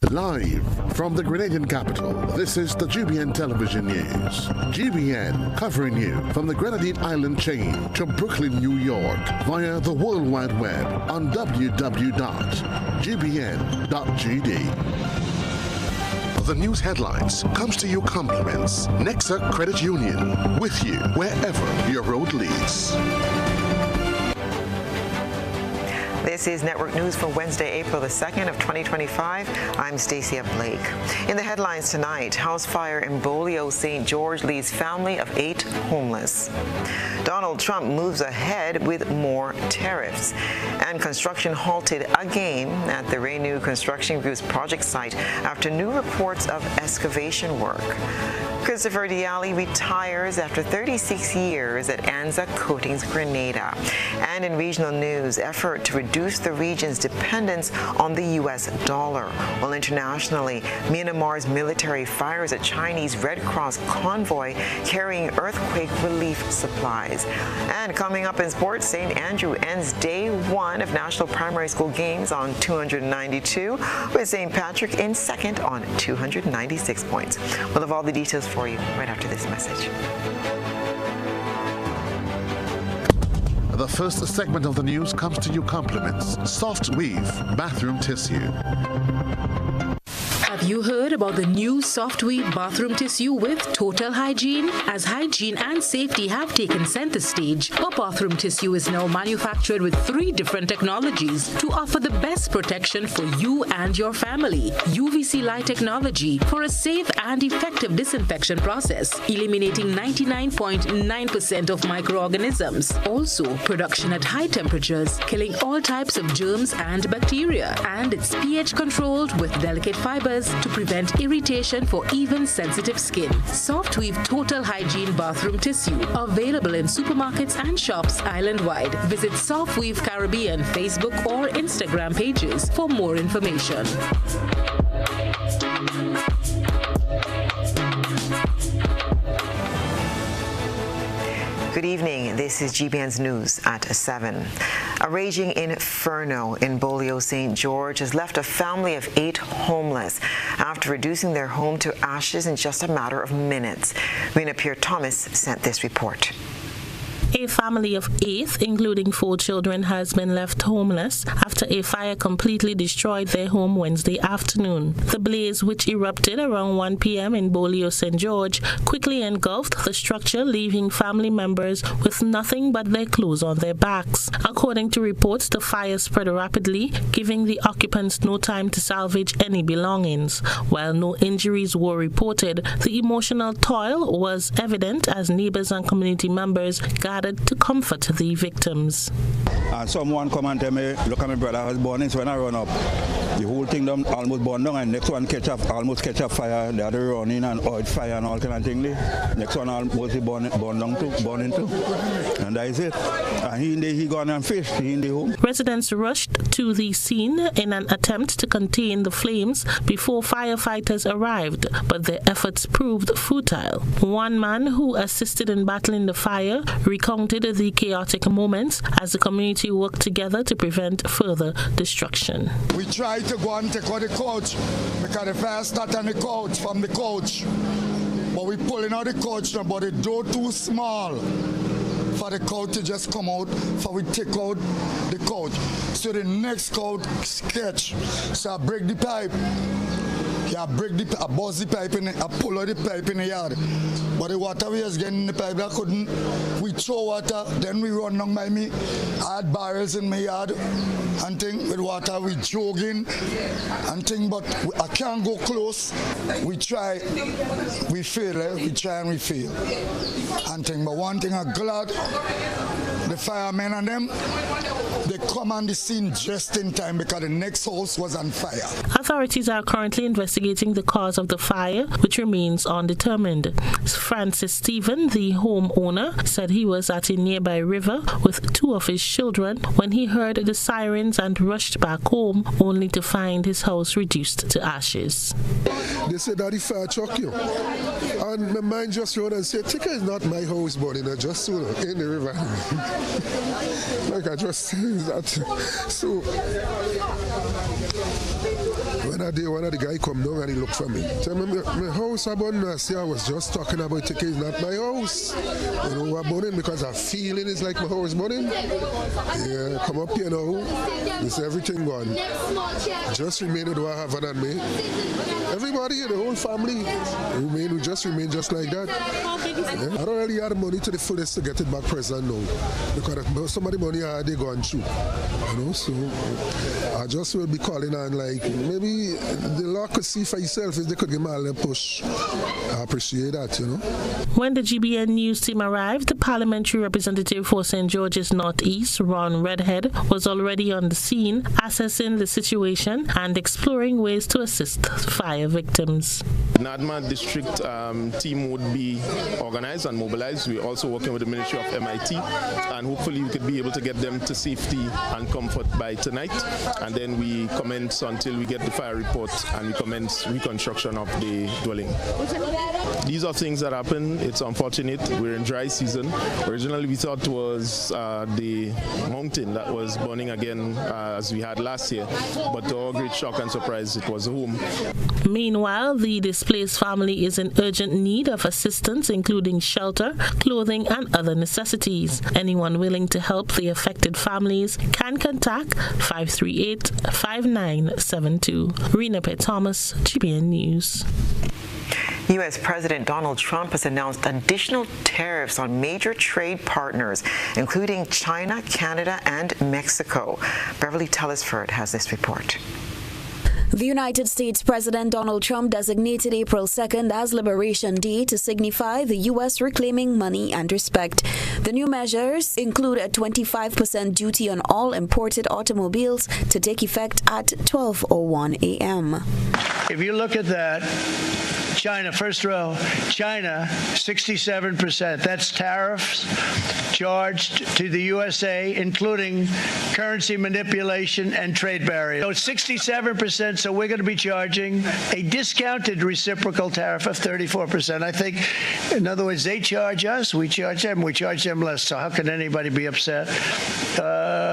Live from the Grenadian capital, this is the GBN television news. GBN covering you from the Grenadine Island chain to Brooklyn, New York via the World Wide Web on www.gbn.gd. The news headlines comes to you compliments Nexa Credit Union, with you wherever your road leads. This is Network News for Wednesday, April the 2nd of 2025. I'm Stasia Blake. In the headlines tonight, house fire in Bolio, St. George leaves family of 8 homeless. Donald Trump moves ahead with more tariffs. And construction halted again at the Renew Construction Group's project site after new reports of excavation work. Christopher Dialli retires after 36 years at Anza Coatings Grenada. And in regional news, effort to reduce the region's dependence on the U.S. dollar. While internationally, Myanmar's military fires a Chinese Red Cross convoy carrying earthquake relief supplies. And coming up in sports, St. Andrew ends day 1 of National Primary School games on 292, with St. Patrick in second on 296 points. We'll have all the details for you right after this message. The first segment of the news comes to you compliments Soft Weave Bathroom Tissue. Have you heard about the new Soft Weave bathroom tissue with total hygiene? As hygiene and safety have taken center stage, our bathroom tissue is now manufactured with 3 different technologies to offer the best protection for you and your family. UVC light technology for a safe and effective disinfection process, eliminating 99.9% of microorganisms. Also, production at high temperatures, killing all types of germs and bacteria. And it's pH controlled with delicate fibers to prevent irritation for even sensitive skin. Soft Weave Total Hygiene Bathroom Tissue, available in supermarkets and shops island-wide. Visit Soft Weave Caribbean Facebook or Instagram pages for more information. Good evening. This is GBN's news at 7. A raging inferno in Bolio, St. George has left a family of 8 homeless after reducing their home to ashes in just a matter of minutes. Rena Pierre-Thomas sent this report. A family of 8, including 4 children, has been left homeless after a fire completely destroyed their home Wednesday afternoon. The blaze, which erupted around 1 p.m. in Bolio, St. George, quickly engulfed the structure, leaving family members with nothing but their clothes on their backs. According to reports, the fire spread rapidly, giving the occupants no time to salvage any belongings. While no injuries were reported, the emotional toil was evident as neighbors and community members gathered to comfort the victims. And someone come and tell me, look at my brother was born in, so when I run up, the whole thing done almost burned down, and next one almost catch up fire. The other running and oil fire and all kind of thing. Next one almost burn down too, burning too. And that is it. And he gone and fish. He in the home. Residents rushed to the scene in an attempt to contain the flames before firefighters arrived, but their efforts proved futile. One man who assisted in battling the fire recounted the chaotic moments as the community worked together to prevent further destruction. We tried to go and take out the coach because the fire started on the couch, from the couch. But we pulling out the couch now, but the door too small for the couch to just come out, for we take out the couch. So the next couch sketch, so I break the pipe. Yeah, I bust the pipe I pull out the pipe in the yard. But the water we was getting in the pipe, we throw water, then we run down by me. I had barrels in my yard and thing with water, we jogging and thing, but I can't go close. We try, we fail, we try and we fail. And thing, but one thing I'm glad, the firemen and them, they come on the scene just in time because the next house was on fire. Authorities are currently investigating the cause of the fire, which remains undetermined. Francis Stephen, the homeowner, said he was at a nearby river with 2 of his children when he heard the sirens and rushed back home, only to find his house reduced to ashes. They said that the fire struck you. And my mind just run and said, Tika is not my house, but just so in the river. Like I just say that. So when the guy come down and he look for me, tell me my house about last year I was just talking about it is not my house. You know, we're burning because I feel it is like my house burning. Yeah, come up here now. This everything gone. Just remain with what I have than me. Everybody, the whole family, we just remain just like that. Yeah. I don't really have the money to the fullest to get it back present now. Because most of the money I had they gone through. You know, so I just will be calling on like maybe the law could see for yourself if they could give me a little push. I appreciate that, you know. When the GBN news team arrived, the parliamentary representative for St. George's Northeast, Ron Redhead, was already on the scene, assessing the situation and exploring ways to assist fire victims. The Nadma district team would be organized and mobilized. We're also working with the Ministry of MIT, and hopefully we could be able to get them to safety and comfort by tonight. And then we commence until we get the fire report and we commence reconstruction of the dwelling. These are things that happen. It's unfortunate. We're in dry season. Originally we thought it was the mountain that was burning again as we had last year, but to our great shock and surprise, it was a home. Meanwhile, the displaced family is in urgent need of assistance, including shelter, clothing, and other necessities. Anyone willing to help the affected families can contact 538-5972. Rena Pitt Thomas, GBN News. U.S. President Donald Trump has announced additional tariffs on major trade partners, including China, Canada, and Mexico. Beverly Tellisford has this report. The United States President Donald Trump designated April 2nd as Liberation Day to signify the U.S. reclaiming money and respect. The new measures include a 25% duty on all imported automobiles to take effect at 12:01 a.m. If you look at that, China, first row, China, 67%. That's tariffs charged to the USA, including currency manipulation and trade barriers. So it's 67%, so we're going to be charging a discounted reciprocal tariff of 34%. I think, in other words, they charge us, we charge them less. So how can anybody be upset?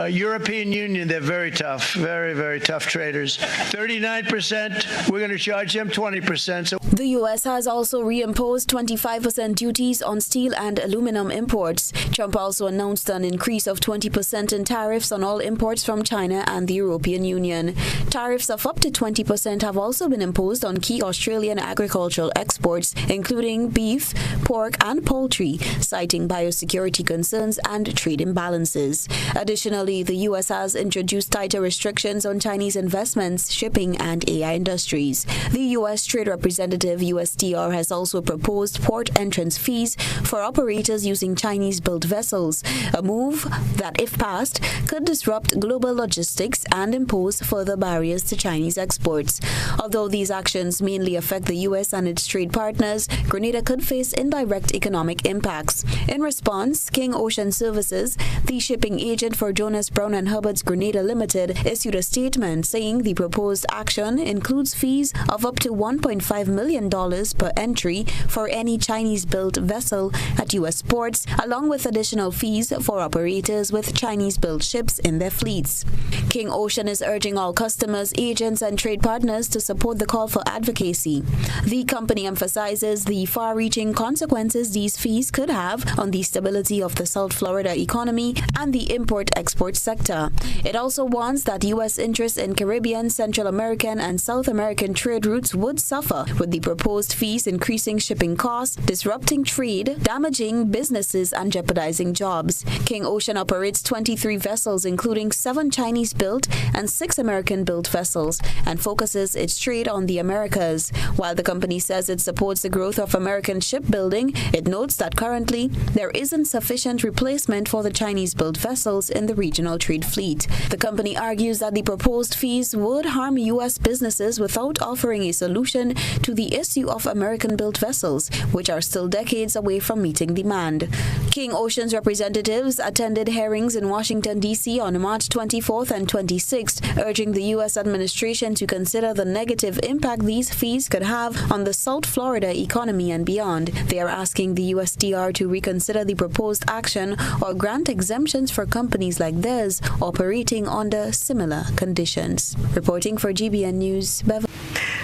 European Union, they're very tough, very, very tough traders. 39%, we're going to charge them 20%. So the U.S. has also reimposed 25% duties on steel and aluminum imports. Trump also announced an increase of 20% in tariffs on all imports from China and the European Union. Tariffs of up to 20% have also been imposed on key Australian agricultural exports, including beef, pork, and poultry, citing biosecurity concerns and trade imbalances. Additionally, the U.S. has introduced tighter restrictions on Chinese investments, shipping, and AI industries. The U.S. Trade Representative USTR has also proposed port entrance fees for operators using Chinese-built vessels, a move that, if passed, could disrupt global logistics and impose further barriers to Chinese exports. Although these actions mainly affect the U.S. and its trade partners, Grenada could face indirect economic impacts. In response, King Ocean Services, the shipping agent for Jonas Brown and Hubbard's Grenada Limited, issued a statement saying the proposed action includes fees of up to $1.5 million per entry for any Chinese-built vessel at U.S. ports, along with additional fees for operators with Chinese-built ships in their fleets. King Ocean is urging all customers, agents, and trade partners to support the call for advocacy. The company emphasizes the far-reaching consequences these fees could have on the stability of the South Florida economy and the import-export sector. It also warns that U.S. interests in Caribbean, Central American, and South American trade routes would suffer, with the proposed fees increasing shipping costs, disrupting trade, damaging businesses, and jeopardizing jobs. King Ocean operates 23 vessels, including 7 Chinese-built and 6 American-built vessels, and focuses its trade on the Americas. While the company says it supports the growth of American shipbuilding, it notes that currently there isn't sufficient replacement for the Chinese-built vessels in the regional trade fleet. The company argues that the proposed fees would harm U.S. businesses without offering a solution to the issue pursuit of American-built vessels, which are still decades away from meeting demand. King Ocean's representatives attended hearings in Washington, D.C. on March 24th and 26th, urging the U.S. administration to consider the negative impact these fees could have on the South Florida economy and beyond. They are asking the USTR to reconsider the proposed action or grant exemptions for companies like theirs operating under similar conditions. Reporting for GBN News, Beverly.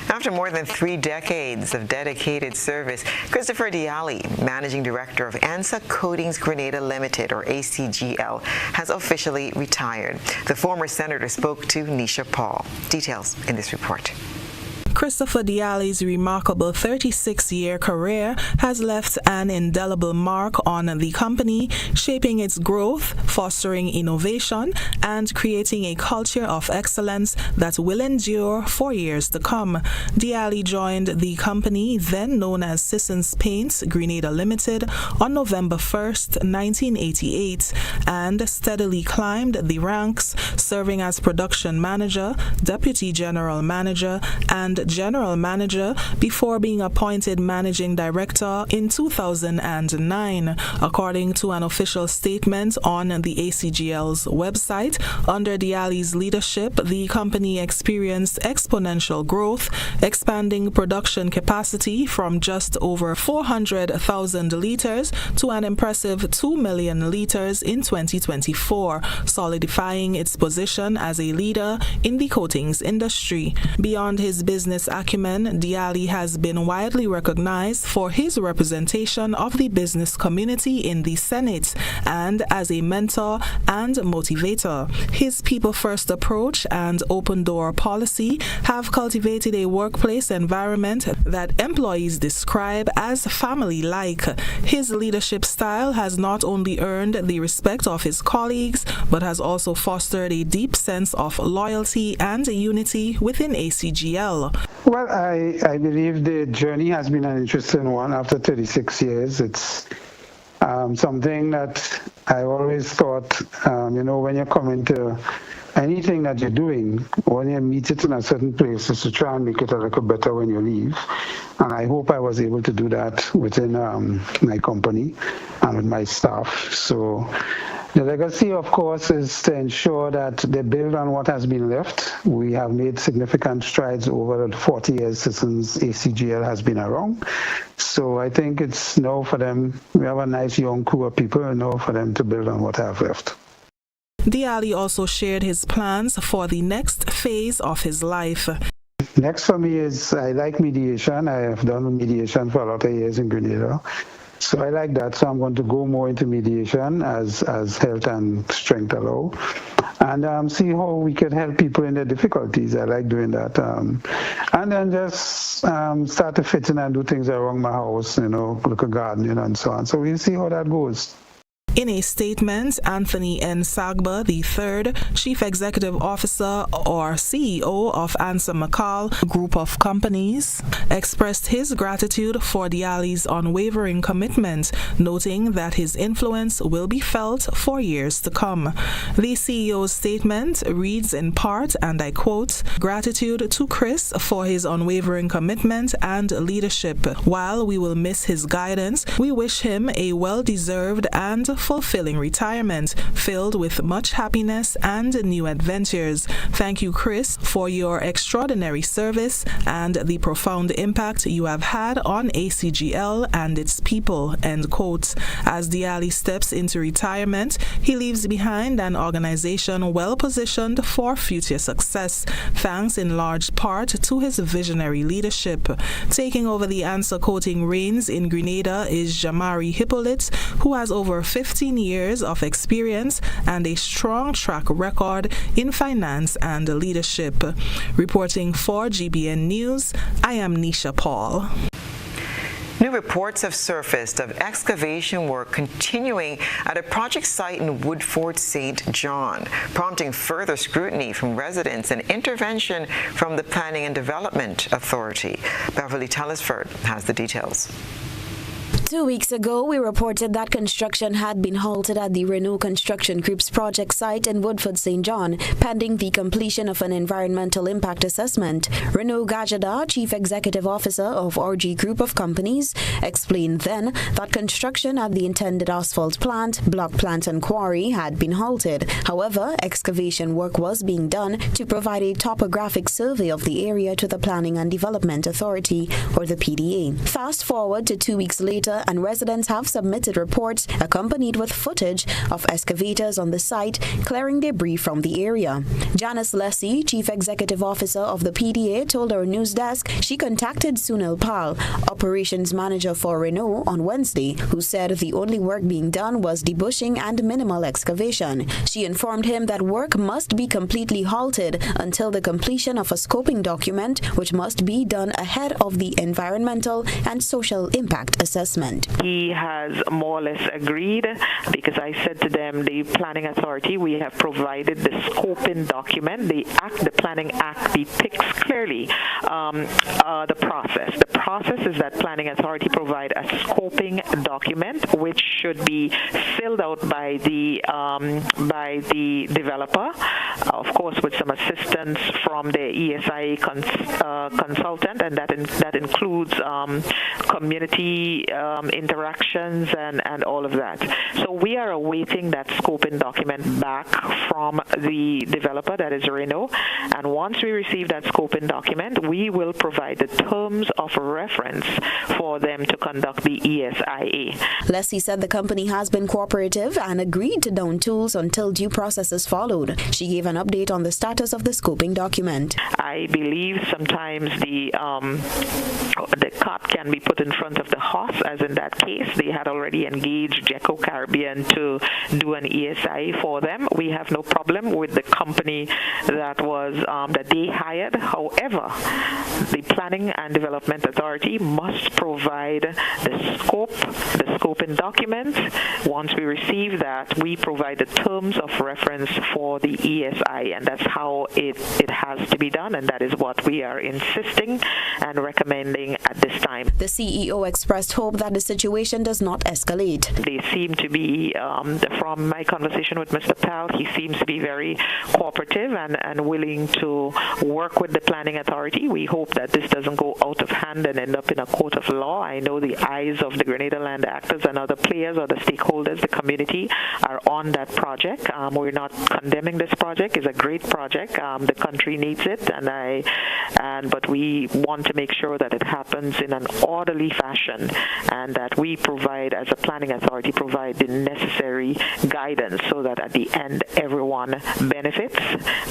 After more than 3 decades of dedicated service, Christopher Diali, Managing Director of ANSA Coatings Grenada Limited, or ACGL, has officially retired. The former senator spoke to Nisha Paul. Details in this report. Christopher Diali's remarkable 36-year career has left an indelible mark on the company, shaping its growth, fostering innovation, and creating a culture of excellence that will endure for years to come. Diali joined the company, then known as Sissons Paints Grenada Limited, on November 1st, 1988, and steadily climbed the ranks, serving as production manager, deputy general manager, and general manager before being appointed managing director in 2009. According to an official statement on the ACGL's website, under Diali's leadership, the company experienced exponential growth, expanding production capacity from just over 400,000 liters to an impressive 2 million liters in 2024, solidifying its position as a leader in the coatings industry. Beyond his business acumen, Diali has been widely recognized for his representation of the business community in the Senate and as a mentor and motivator. His people-first approach and open-door policy have cultivated a workplace environment that employees describe as family-like. His leadership style has not only earned the respect of his colleagues, but has also fostered a deep sense of loyalty and unity within ACGL. Well, I believe the journey has been an interesting one after 36 years. It's something that I always thought, when you come into anything that you're doing, when you meet it in a certain place, is to try and make it a little better when you leave. And I hope I was able to do that within my company and with my staff. So the legacy, of course, is to ensure that they build on what has been left. We have made significant strides over the 40 years since ACGL has been around. So I think it's now for them, we have a nice young crew of people, and now for them to build on what I have left. Diali also shared his plans for the next phase of his life. Next for me is, I like mediation. I have done mediation for a lot of years in Grenada. So I like that. So I'm going to go more into mediation as health and strength allow, and see how we can help people in their difficulties. I like doing that. And then just start to fit in and do things around my house, look at gardening and so on. So we'll see how that goes. In a statement, Anthony N. Sagba III, Chief Executive Officer or CEO of Ansa McCall Group of Companies, expressed his gratitude for Diali's unwavering commitment, noting that his influence will be felt for years to come. The CEO's statement reads in part, and I quote, "Gratitude to Chris for his unwavering commitment and leadership. While we will miss his guidance, we wish him a well-deserved and fulfilling retirement filled with much happiness and new adventures. Thank you, Chris, for your extraordinary service and the profound impact you have had on ACGL and its people," end quote. As Diali steps into retirement, he leaves behind an organization well positioned for future success, thanks in large part to his visionary leadership. Taking over the ANSA coating reins in Grenada is Jamari Hippolyte, who has over 15 years of experience and a strong track record in finance and leadership. Reporting for GBN News, I am Nisha Paul. New reports have surfaced of excavation work continuing at a project site in Woodford St. John, prompting further scrutiny from residents and intervention from the Planning and Development Authority. Beverly Tellisford has the details. 2 weeks ago, we reported that construction had been halted at the Renault Construction Group's project site in Woodford, St. John, pending the completion of an environmental impact assessment. Renault Gajada, Chief Executive Officer of RG Group of Companies, explained then that construction at the intended asphalt plant, block plant and quarry had been halted. However, excavation work was being done to provide a topographic survey of the area to the Planning and Development Authority, or the PDA. Fast forward to 2 weeks later, and residents have submitted reports accompanied with footage of excavators on the site clearing debris from the area. Janice Lessie, Chief Executive Officer of the PDA, told our news desk she contacted Sunil Pal, Operations Manager for Renault, on Wednesday, who said the only work being done was debushing and minimal excavation. She informed him that work must be completely halted until the completion of a scoping document, which must be done ahead of the environmental and social impact assessment. He has more or less agreed, because I said to them, the Planning Authority, we have provided the scoping document. The Planning Act depicts clearly the process. The process is that Planning Authority provide a scoping document which should be filled out by the developer, of course with some assistance from the ESIA consultant, and that includes community interactions and all of that. So we are awaiting that scoping document back from the developer, that is Renault, and once we receive that scoping document, we will provide the terms of reference for them to conduct the ESIA. Leslie said the company has been cooperative and agreed to down tools until due process is followed. She gave an update on the status of the scoping document. I believe sometimes the cart can be put in front of the horse, as in that case, they had already engaged Jeco Caribbean to do an ESI for them. We have no problem with the company that they hired. However, the Planning and Development Authority must provide the scoping document. Once we receive that, we provide the terms of reference for the ESI, and that's how it has to be done, and that is what we are insisting and recommending at this time. The CEO expressed hope that the situation does not escalate. They seem to be, from my conversation with Mr. Pal, he seems to be very cooperative and willing to work with the Planning Authority. We hope that this doesn't go out of hand and end up in a court of law. I know the eyes of the Grenada land actors and other players or the stakeholders, the community, are on that project. We're not condemning this project. It's a great project. The country needs it, but we want to make sure that it happens in an orderly fashion, and that we provide, as a Planning Authority, provide the necessary guidance so that at the end everyone benefits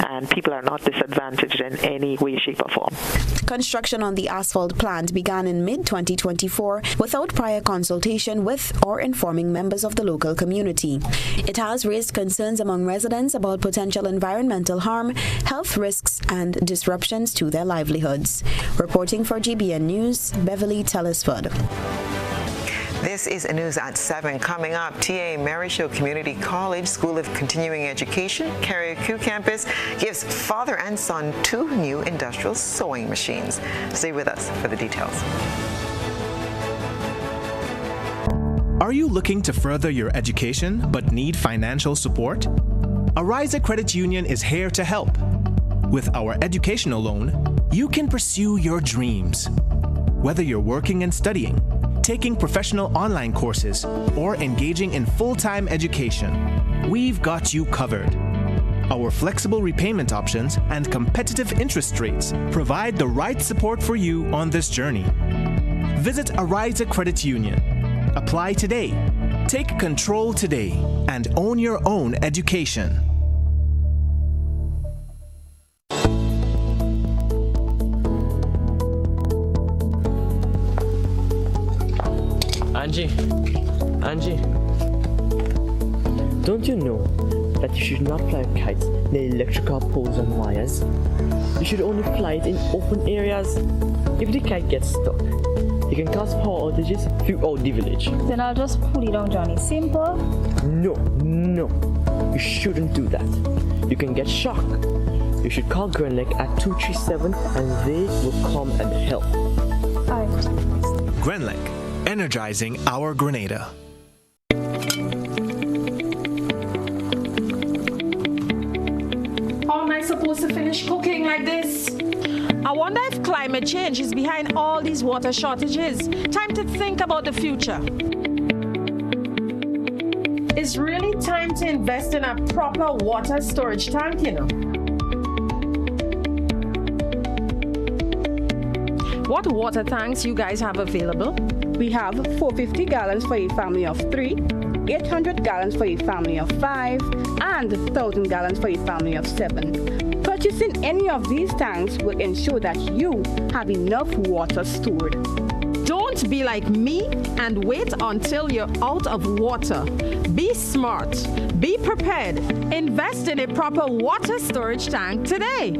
and people are not disadvantaged in any way, shape or form. Construction on the asphalt plant began in mid-2024 without prior consultation with or informing members of the local community. It has raised concerns among residents about potential environmental harm, health risks and disruptions to their livelihoods. Reporting for GBN News, Beverly Telesford. This is News at 7. Coming up, TA Marisho Community College School of Continuing Education, Carriacou campus, gives father and son 2 new industrial sewing machines. Stay with us for the details. Are you looking to further your education but need financial support? Arise Credit Union is here to help. With our educational loan, you can pursue your dreams. Whether you're working and studying, taking professional online courses, or engaging in full-time education, we've got you covered. Our flexible repayment options and competitive interest rates provide the right support for you on this journey. Visit Arise Credit Union. Apply today, take control today, and own your own education. Angie, don't you know that you should not fly kites near electrical poles and wires? You should only fly it in open areas. If the kite gets stuck, it can cause power outages throughout the village. Then I'll just pull it down, Johnny. Simple? No. You shouldn't do that. You can get shocked. You should call Grenlec at 237 and they will come and help. Alright. Grenlec, energizing our Grenada. How am I supposed to finish cooking like this? I wonder if climate change is behind all these water shortages. Time to think about the future. It's really time to invest in a proper water storage tank, you know. What water tanks you guys have available? We have 450 gallons for a family of 3, 800 gallons for a family of 5, and 1,000 gallons for a family of 7. Purchasing any of these tanks will ensure that you have enough water stored. Don't be like me and wait until you're out of water. Be smart. Be prepared. Invest in a proper water storage tank today.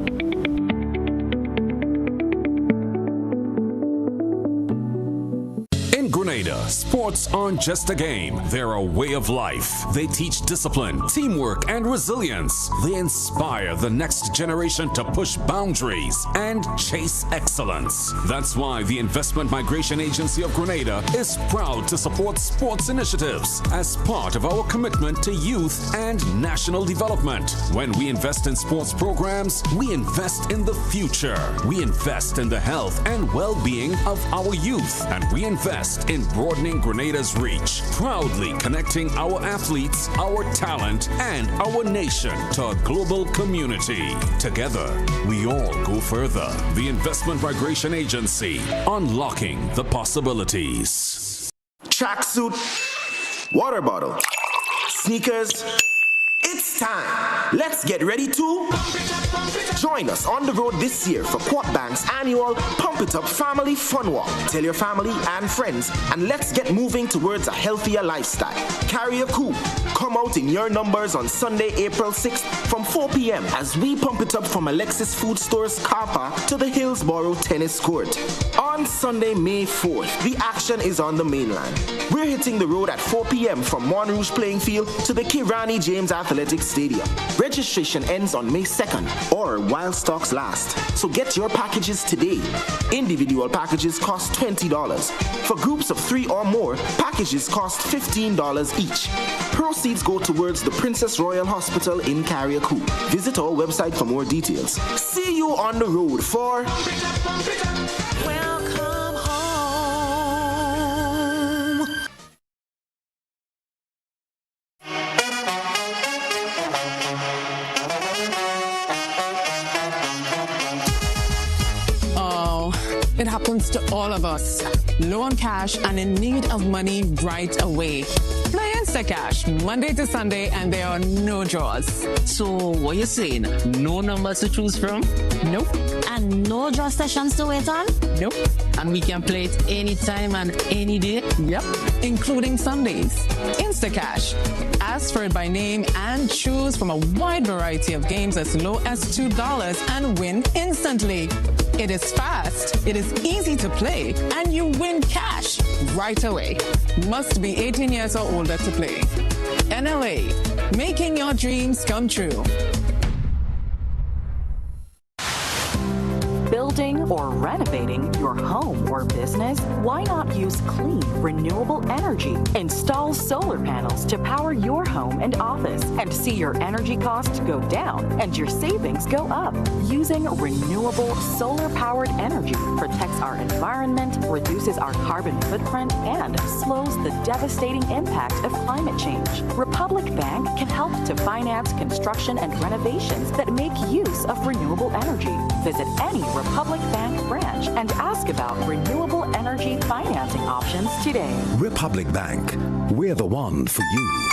Grenada, sports aren't just a game, they're a way of life. They teach discipline, teamwork, and resilience. They inspire the next generation to push boundaries and chase excellence. That's why the Investment Migration Agency of Grenada is proud to support sports initiatives as part of our commitment to youth and national development. When we invest in sports programs, we invest in the future. We invest in the health and well-being of our youth, and we invest in broadening Grenada's reach, proudly connecting our athletes, our talent, and our nation to a global community. Together, we all go further. The Investment Migration Agency, unlocking the possibilities. Tracksuit, water bottle, sneakers. It's time. Let's get ready to join us on the road this year for Quad Bank's annual Pump It Up Family Fun Walk. Tell your family and friends, and let's get moving towards a healthier lifestyle. Carry a coup. Come out in your numbers on Sunday, April 6th from 4 p.m. as we pump it up from Alexis Food Store's car park to the Hillsborough Tennis Court. On Sunday, May 4th, the action is on the mainland. We're hitting the road at 4 p.m. from Monrouge Playing Field to the Kirani James Athletic Stadium. Registration ends on May 2nd or while stocks last. So get your packages today. Individual packages cost $20. For groups of 3 or more, packages cost $15 each. Proceeds go towards the Princess Royal Hospital in Carriacou. Visit our website for more details. See you on the road for Welcome home. It happens to all of us. Low on cash and in need of money right away. Play Instacash Monday to Sunday and there are no draws. So what you saying? No numbers to choose from? Nope. And no draw sessions to wait on? Nope. And we can play it anytime and any day? Yep. Including Sundays. Instacash. Ask for it by name and choose from a wide variety of games as low as $2 and win instantly. It is fast, it is easy to play, and you win cash right away. Must be 18 years or older to play. NLA, making your dreams come true. Building or renovating your home or business? Why not use clean, renewable energy? Install solar panels to power your home and office and see your energy costs go down and your savings go up. Using renewable solar-powered energy protects our environment, reduces our carbon footprint, and slows the devastating impact of climate change. Republic Bank can help to finance construction and renovations that make use of renewable energy. Visit any Republic Bank branch and ask about renewable energy financing options today. Republic Bank, we're the one for you.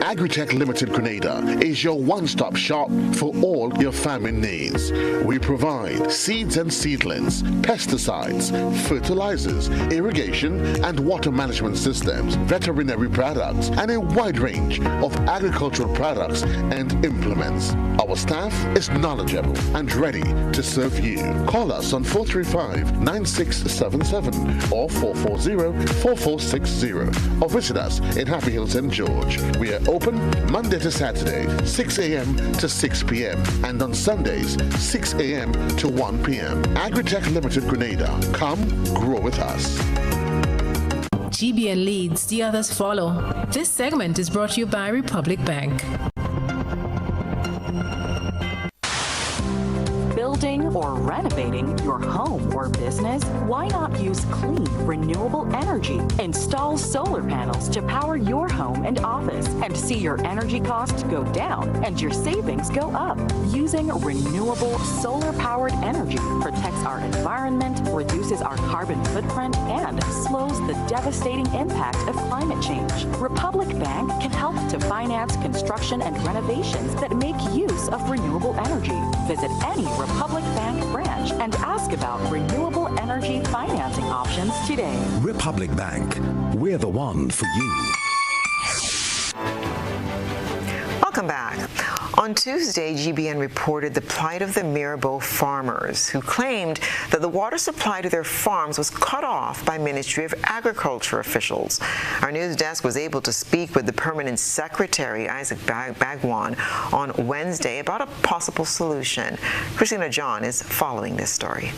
Agritech Limited Grenada is your one-stop shop for all your farming needs. We provide seeds and seedlings, pesticides, fertilizers, irrigation and water management systems, veterinary products, and a wide range of agricultural products and implements. Our staff is knowledgeable and ready to serve you. Call us on 435-9677 or 440-4460 or visit us in Happy Hill, St. George. We are open Open Monday to Saturday, 6 a.m. to 6 p.m. and on Sundays, 6 a.m. to 1 p.m. Agritech Limited Grenada. Come grow with us. GBN leads, the others follow. This segment is brought to you by Republic Bank. Building or renovating your home or business? Why not use clean, renewable energy? Install solar panels to power your home and office and see your energy costs go down and your savings go up. Using renewable, solar-powered energy protects our environment, reduces our carbon footprint, and slows the devastating impact of climate change. Republic Bank can help to finance construction and renovations that make use of renewable energy. Visit any Republic Bank branch and ask about renewable energy financing options today. Republic Bank, we're the one for you. Welcome back. On Tuesday, GBN reported the plight of the Mirabeau farmers who claimed that the water supply to their farms was cut off by Ministry of Agriculture officials. Our news desk was able to speak with the Permanent Secretary, Isaac Bagwan, on Wednesday about a possible solution. Christina John is following this story.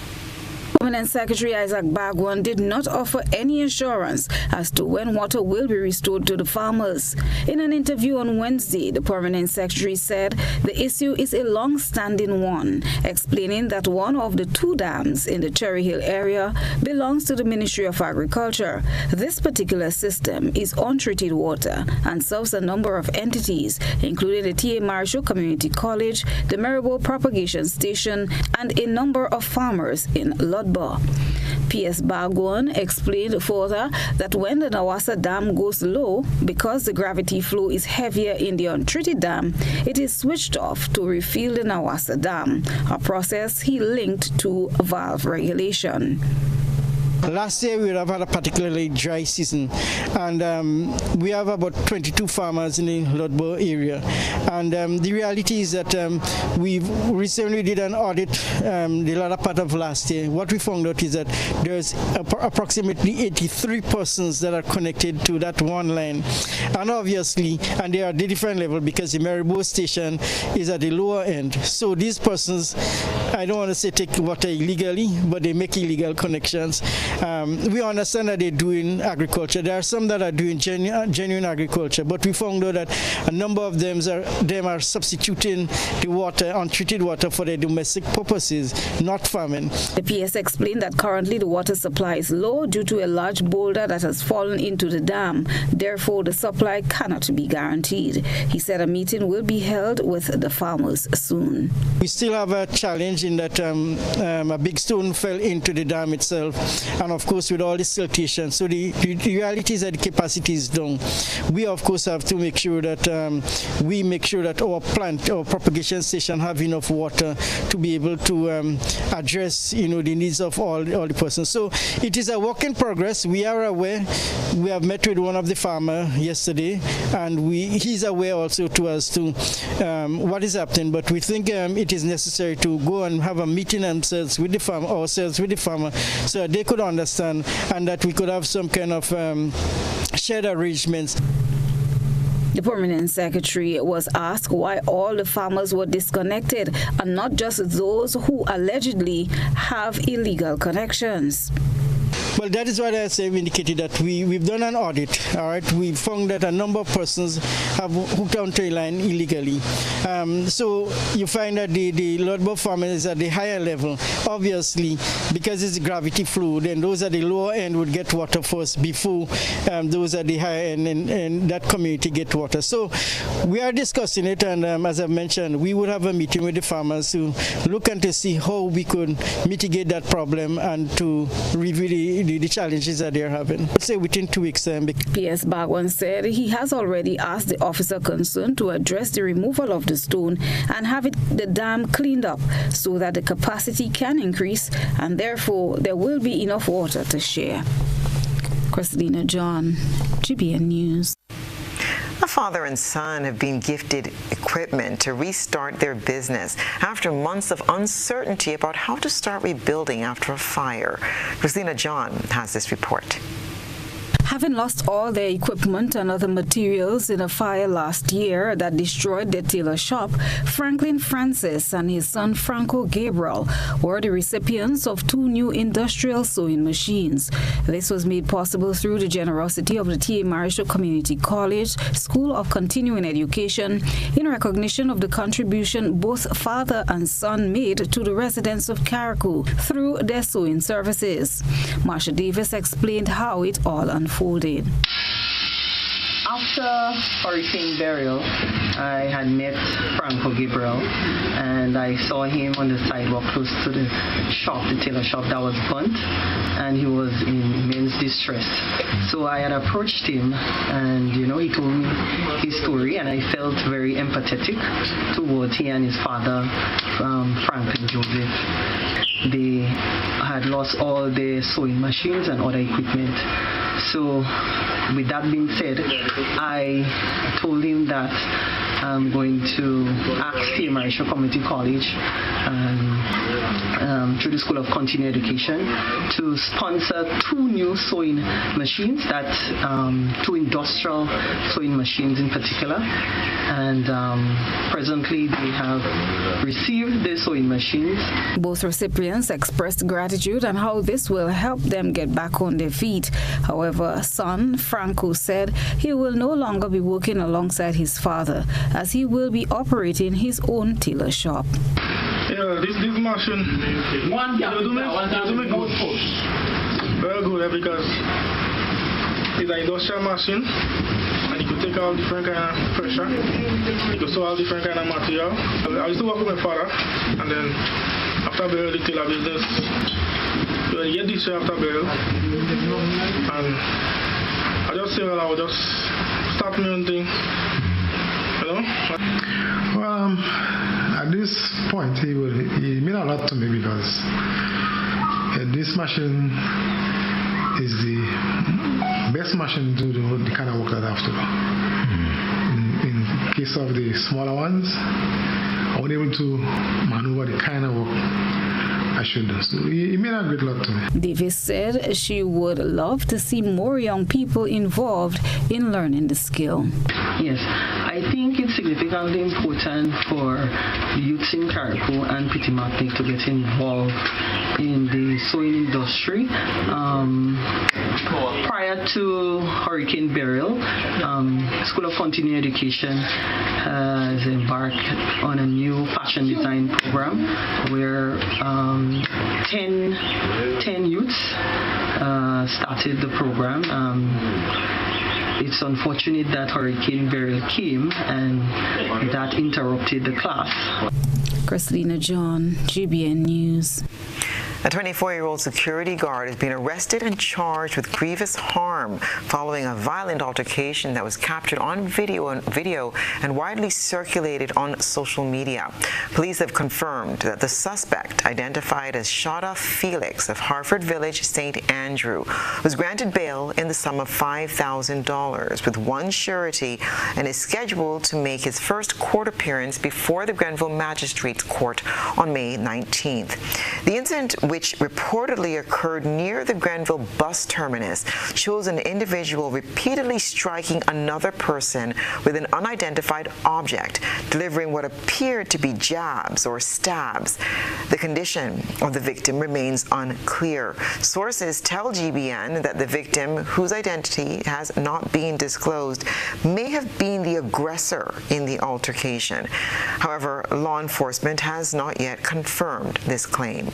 Permanent Secretary Isaac Bagwan did not offer any assurance as to when water will be restored to the farmers. In an interview on Wednesday, the Permanent Secretary said the issue is a long-standing one, explaining that one of the two dams in the Cherry Hill area belongs to the Ministry of Agriculture. This particular system is untreated water and serves a number of entities, including the T.A. Marshall Community College, the Mirabeau Propagation Station, and a number of farmers in Ludlow. P.S. Bagwan explained further that when the Nawassa Dam goes low, because the gravity flow is heavier in the untreated dam, it is switched off to refill the Nawassa Dam, a process he linked to valve regulation. Last year we would have had a particularly dry season, and we have about 22 farmers in the Ludlow area. And the reality is that we recently did an audit the latter part of last year. What we found out is that there's approximately 83 persons that are connected to that one line. And obviously, and they are at a different level because the Mirabeau station is at the lower end. So these persons, I don't want to say take water illegally, but they make illegal connections. We understand that they're doing agriculture. There are some that are doing genuine agriculture, but we found out that a number of them are substituting the water, untreated water, for their domestic purposes, not farming. The PS explained that currently the water supply is low due to a large boulder that has fallen into the dam. Therefore, the supply cannot be guaranteed. He said a meeting will be held with the farmers soon. We still have a challenge in that a big stone fell into the dam itself, and of course with all the siltation. So the reality is that the capacity is down. We of course have to make sure that our propagation station have enough water to be able to address the needs of all the persons. So it is a work in progress. We are aware. We have met with one of the farmer yesterday, and he's aware also to us to what is happening. But we think it is necessary to go and have a meeting ourselves with the farmer, so that they could understand and that we could have some kind of shared arrangements. The Permanent Secretary was asked why all the farmers were disconnected and not just those who allegedly have illegal connections. Well, that is why I say we indicated that we've done an audit. All right, we found that a number of persons have hooked onto a line illegally. So you find that the Ludlow farmers is at the higher level. Obviously, because it's gravity flow, then those at the lower end would get water first before those at the higher end and that community get water. So we are discussing it, and as I mentioned, we would have a meeting with the farmers to look and to see how we could mitigate that problem and to review the challenges that they're having. Let's say within 2 weeks. P.S. Bagwan said he has already asked the officer concerned to address the removal of the stone and have the dam cleaned up so that the capacity can increase and therefore there will be enough water to share. Christina John, GBN News. A father and son have been gifted equipment to restart their business after months of uncertainty about how to start rebuilding after a fire. Christina John has this report. Having lost all their equipment and other materials in a fire last year that destroyed their tailor shop, Franklin Francis and his son Franco Gabriel were the recipients of 2 new industrial sewing machines. This was made possible through the generosity of the T.A. Marisho Community College School of Continuing Education in recognition of the contribution both father and son made to the residents of Carriacou through their sewing services. Marsha Davis explained how it all unfolded. After Hurricane Beryl, I had met Franco Gabriel, and I saw him on the sidewalk close to the shop, the tailor shop that was burnt, and he was in immense distress. So I had approached him, and he told me his story, and I felt very empathetic towards he and his father, Franklin Joseph. They had lost all their sewing machines and other equipment. So with that being said, I told him that I'm going to ask T.A. Marisho Community College through the School of Continuing Education to sponsor 2 new sewing machines, 2 industrial sewing machines in particular. And presently they have received the sewing machines. Both recipients expressed gratitude and how this will help them get back on their feet. However, son Franco said he will no longer be working alongside his father, as he will be operating his own tailor shop. Yeah, this machine, you do make good. Very good, because it's an industrial machine, and you can take out different kind of pressure. You can sew out different kind of material. I used to work with my father, and then after Beryl, the tailor business, well, get this year after Beryl, and I just say, well, I will just start my own thing, Well, at this point, he meant a lot to me, because this machine is the best machine to do the kind of work that I have to do. In case of the smaller ones, I wasn't able to maneuver the kind of work I should do. So it meant a great lot to me. Davis said she would love to see more young people involved in learning the skill. Yes, I think it's significantly important for the youths in Carriacou and Petit Martinique to get involved in the sewing industry. Prior to Hurricane Beryl, School of Continuing Education has embarked on a new fashion design program where 10 youths started the program. It's unfortunate that Hurricane Beryl came and that interrupted the class. Christina John, GBN News. A 24-year-old security guard has been arrested and charged with grievous harm following a violent altercation that was captured on video and widely circulated on social media. Police have confirmed that the suspect, identified as Shada Felix of Harford Village, St. Andrew, was granted bail in the sum of $5,000 with 1 surety and is scheduled to make his first court appearance before the Grenville Magistrates Court on May 19th. The incident, which reportedly occurred near the Grenville bus terminus, shows an individual repeatedly striking another person with an unidentified object, delivering what appeared to be jabs or stabs. The condition of the victim remains unclear. Sources tell GBN that the victim, whose identity has not been disclosed, may have been the aggressor in the altercation. However, law enforcement has not yet confirmed this claim.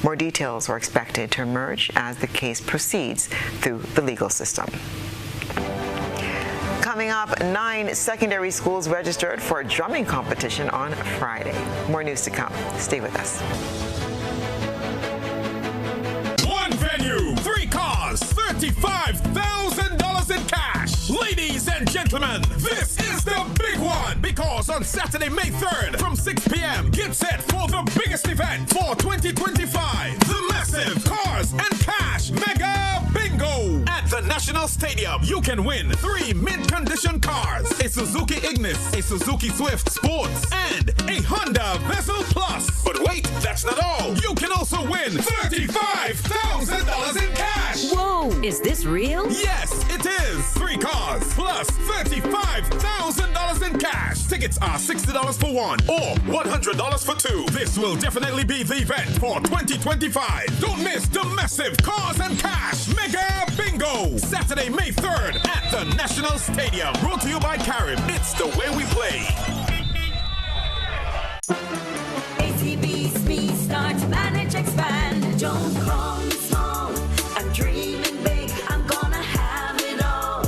More details are expected to emerge as the case proceeds through the legal system. Coming up, 9 secondary schools registered for a drumming competition on Friday. More news to come. Stay with us. 1 venue, 3 cars, $35,000 in cash. Ladies and gentlemen, this is the big one, because on Saturday, May 3rd from 6 p.m., get set for the biggest event for 2025, the massive Cars and Cash Mega Bingo at At the National Stadium, you can win 3 mint-condition cars, a Suzuki Ignis, a Suzuki Swift Sports, and a Honda Vezel Plus. But wait, that's not all. You can also win $35,000 in cash. Whoa, is this real? Yes, it is. 3 cars plus $35,000 in cash. Tickets are $60 for 1 or $100 for 2. This will definitely be the event for 2025. Don't miss the massive Cars and Cash Mega Bingo. Saturday, May 3rd at the National Stadium. Brought to you by Carib. It's the way we play. ACB Speed Start, Manage, Expand. Don't call me small. I'm dreaming big. I'm gonna have it all.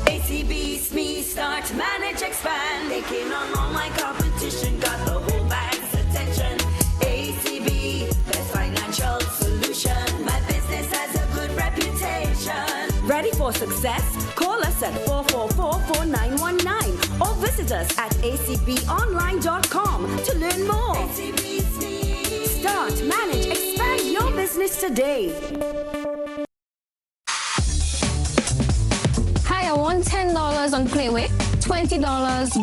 ACB Speed Start, Manage, Expand. They came on all my competition. Got the whole bag's attention. ACB, best financial solution. My business has a good reputation. Ready for success? Call us at 444-4919 or visit us at acbonline.com to learn more. ACB Start, manage, expand your business today. Hi, I want $10 on Playway, $20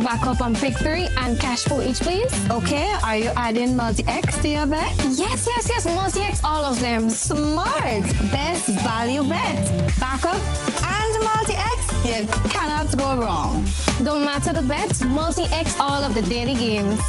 backup on Pick 3, and cash for each, please. Okay, are you adding multi-X to your bet? Yes, multi-X, all of them. Smart. Best value bet. Backup and multi-X. You cannot go wrong. Don't matter the bet, multi-X all of the daily games.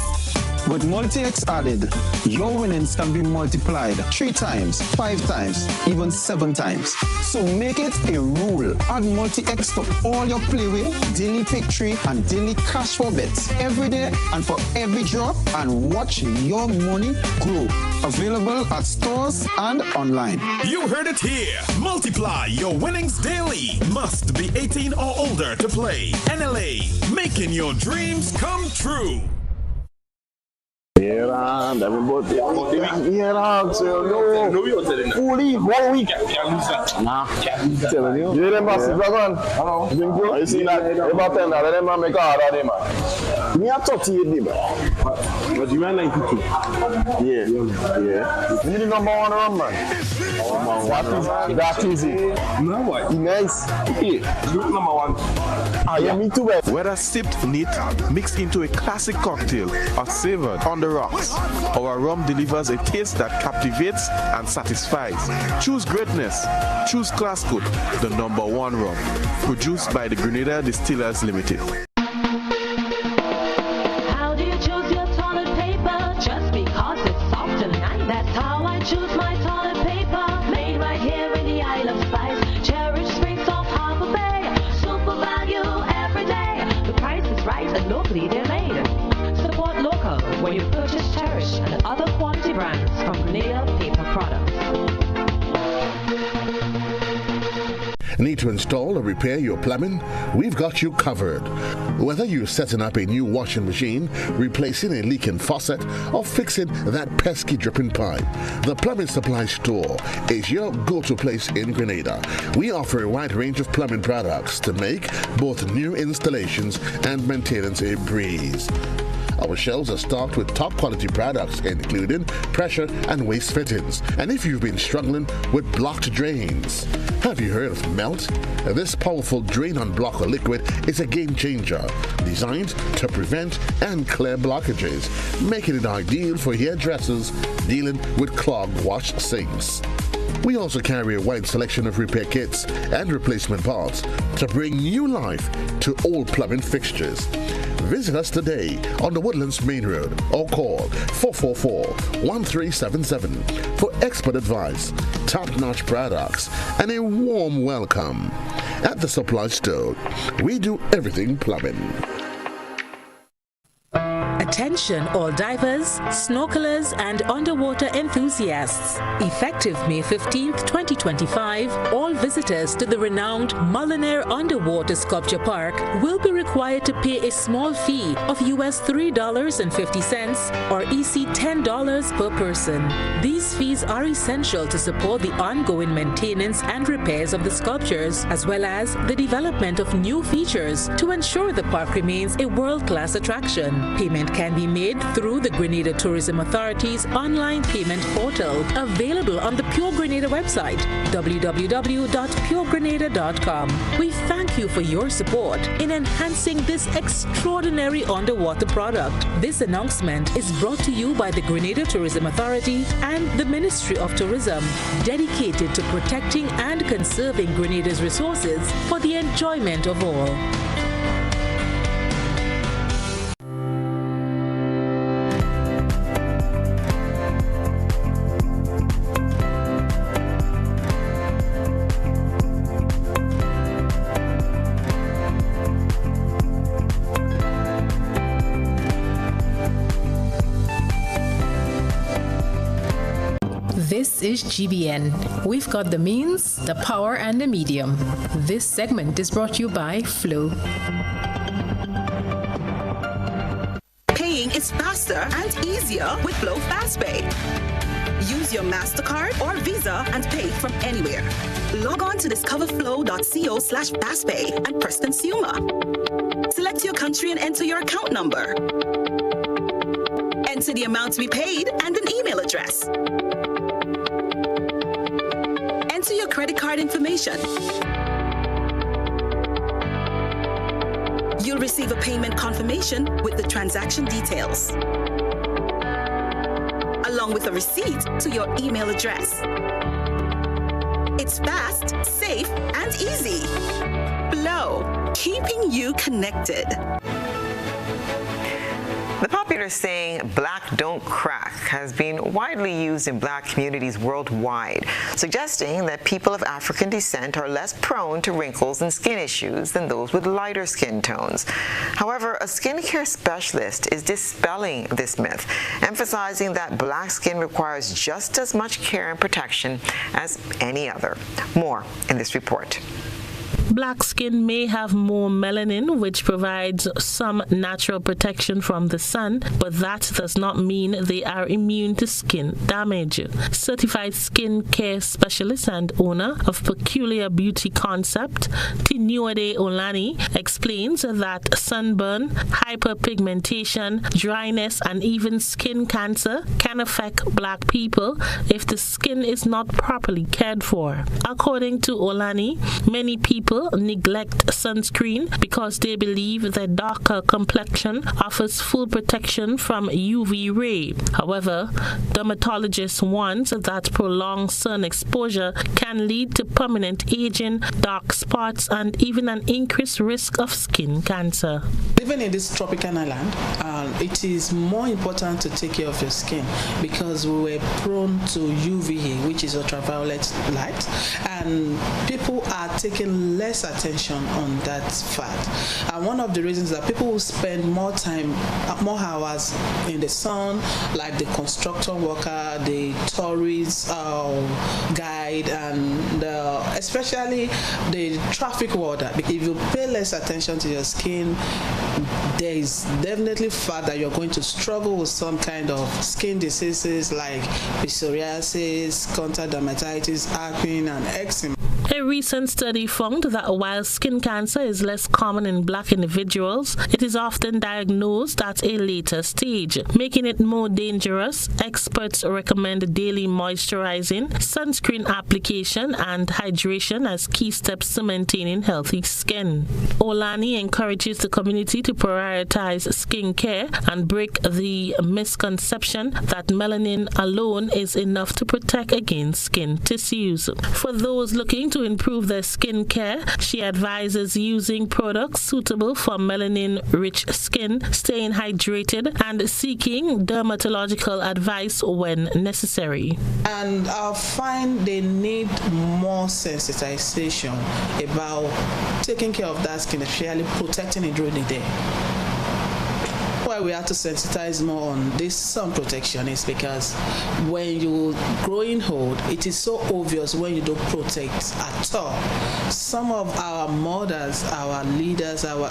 With multi-X added, your winnings can be multiplied 3 times, 5 times, even 7 times. So make it a rule. Add multi-X to all your Playway, daily Pick 3, and daily cash for bets every day and for every draw, and watch your money grow. Available at stores and online. You heard it here. Multiply your winnings daily. Must be 18 or older to play. NLA, making your dreams come true. Yeah, everybody. Yeah, so no. Fully 1 week. Nah, telling you. You them boss dragon. Hello. You see that? About 10 that them make hard of them man. Me a 38 man. But you are 92. Yeah. You need the number 1 run man. That is it. No what? Nice. Yeah. Look number 1. Yeah, me too. Whether sipped neat, mixed into a classic cocktail, or savored on the rocks, our rum delivers a taste that captivates and satisfies. Choose greatness. Choose Classcoat, the number 1 rum. Produced by the Grenada Distillers Limited. How do you choose your toilet paper? Just because it's soft and nice. That's how I choose my toilet paper. Made right here in the Isle of Spice. Cherish Springs off Harbor Bay. Super value every day. The price is right and locally they're made. Support local when you purchase Cherish and other quality brands from Grenada Paper Products. Need to install or repair your plumbing? We've got you covered. Whether you're setting up a new washing machine, replacing a leaking faucet, or fixing that pesky dripping pipe, the Plumbing Supply Store is your go-to place in Grenada. We offer a wide range of plumbing products to make both new installations and maintenance a breeze. Our shelves are stocked with top quality products, including pressure and waste fittings. And if you've been struggling with blocked drains, have you heard of Melt? This powerful drain-on-blocker liquid is a game changer, designed to prevent and clear blockages, making it ideal for hairdressers dealing with clogged wash sinks. We also carry a wide selection of repair kits and replacement parts to bring new life to old plumbing fixtures. Visit us today on the Woodlands Main Road or call 444-1377 for expert advice, top-notch products, and a warm welcome. At the Supply Store, we do everything plumbing. Attention all divers, snorkelers, and underwater enthusiasts. Effective May 15th, 2025, all visitors to the renowned Mullinair Underwater Sculpture Park will be required to pay a small fee of US $3.50 or EC $10 per person. These fees are essential to support the ongoing maintenance and repairs of the sculptures, as well as the development of new features to ensure the park remains a world-class attraction. Payment can can be made through the Grenada Tourism Authority's online payment portal, available on the Pure Grenada website, www.puregrenada.com. We thank you for your support in enhancing this extraordinary underwater product. This announcement is brought to you by the Grenada Tourism Authority and the Ministry of Tourism, dedicated to protecting and conserving Grenada's resources for the enjoyment of all. This is GBN. We've got the means, the power, and the medium. This segment is brought to you by Flow. Paying is faster and easier with Flow FastPay. Use your MasterCard or Visa and pay from anywhere. Log on to discoverflow.co/fastpay and press Consumer. Select your country and enter your account number. Enter the amount to be paid and an email address. Enter your credit card information. You'll receive a payment confirmation with the transaction details, along with a receipt to your email address. It's fast, safe, and easy. Flow, keeping you connected. The popular saying, "Black don't crack," has been widely used in Black communities worldwide, suggesting that people of African descent are less prone to wrinkles and skin issues than those with lighter skin tones. However, a skincare specialist is dispelling this myth, emphasizing that Black skin requires just as much care and protection as any other. More in this report. Black skin may have more melanin, which provides some natural protection from the sun, but that does not mean they are immune to skin damage. Certified skin care specialist and owner of Peculiar Beauty Concept, Tinuade Olani, explains that sunburn, hyperpigmentation, dryness, and even skin cancer can affect Black people if the skin is not properly cared for. According to Olani, many people neglect sunscreen because they believe that darker complexion offers full protection from UV ray. However, dermatologists warn that prolonged sun exposure can lead to permanent aging, dark spots, and even an increased risk of skin cancer. Living in this tropical island, it is more important to take care of your skin because we were prone to UVA, which is ultraviolet light, and people are taking less attention on that fact. And one of the reasons that people will spend more hours in the sun, like the construction worker, the tourist guide, and especially the traffic warder. If you pay less attention to your skin, there is definitely fact that you're going to struggle with some kind of skin diseases like psoriasis, contact dermatitis, acne, and eczema. A recent study found that while skin cancer is less common in Black individuals, it is often diagnosed at a later stage, making it more dangerous. Experts recommend daily moisturizing, sunscreen application, and hydration as key steps to maintaining healthy skin. Olani encourages the community to prioritize skin care and break the misconception that melanin alone is enough to protect against skin tissues. For those looking to improve their skin care, she advises using products suitable for melanin-rich skin, staying hydrated, and seeking dermatological advice when necessary. And I find they need more sensitization about taking care of that skin, especially protecting it during the day. Why we have to sensitize more on this sun protection is because when you growing old, it is so obvious when you don't protect at all. Some of our mothers, our leaders, our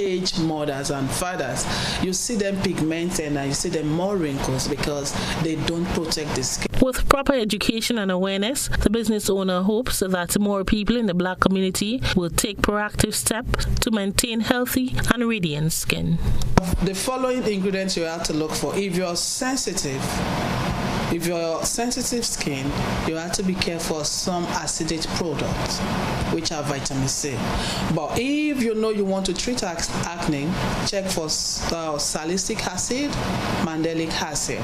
age mothers and fathers, you see them pigmented and you see them more wrinkles because they don't protect the skin. With proper education and awareness, the business owner hopes that more people in the Black community will take proactive steps to maintain healthy and radiant skin. The following ingredients you have to look for. If you're sensitive skin, you have to be careful of some acidic products, which are vitamin C. But if you know you want to treat acne, check for salicylic acid, mandelic acid.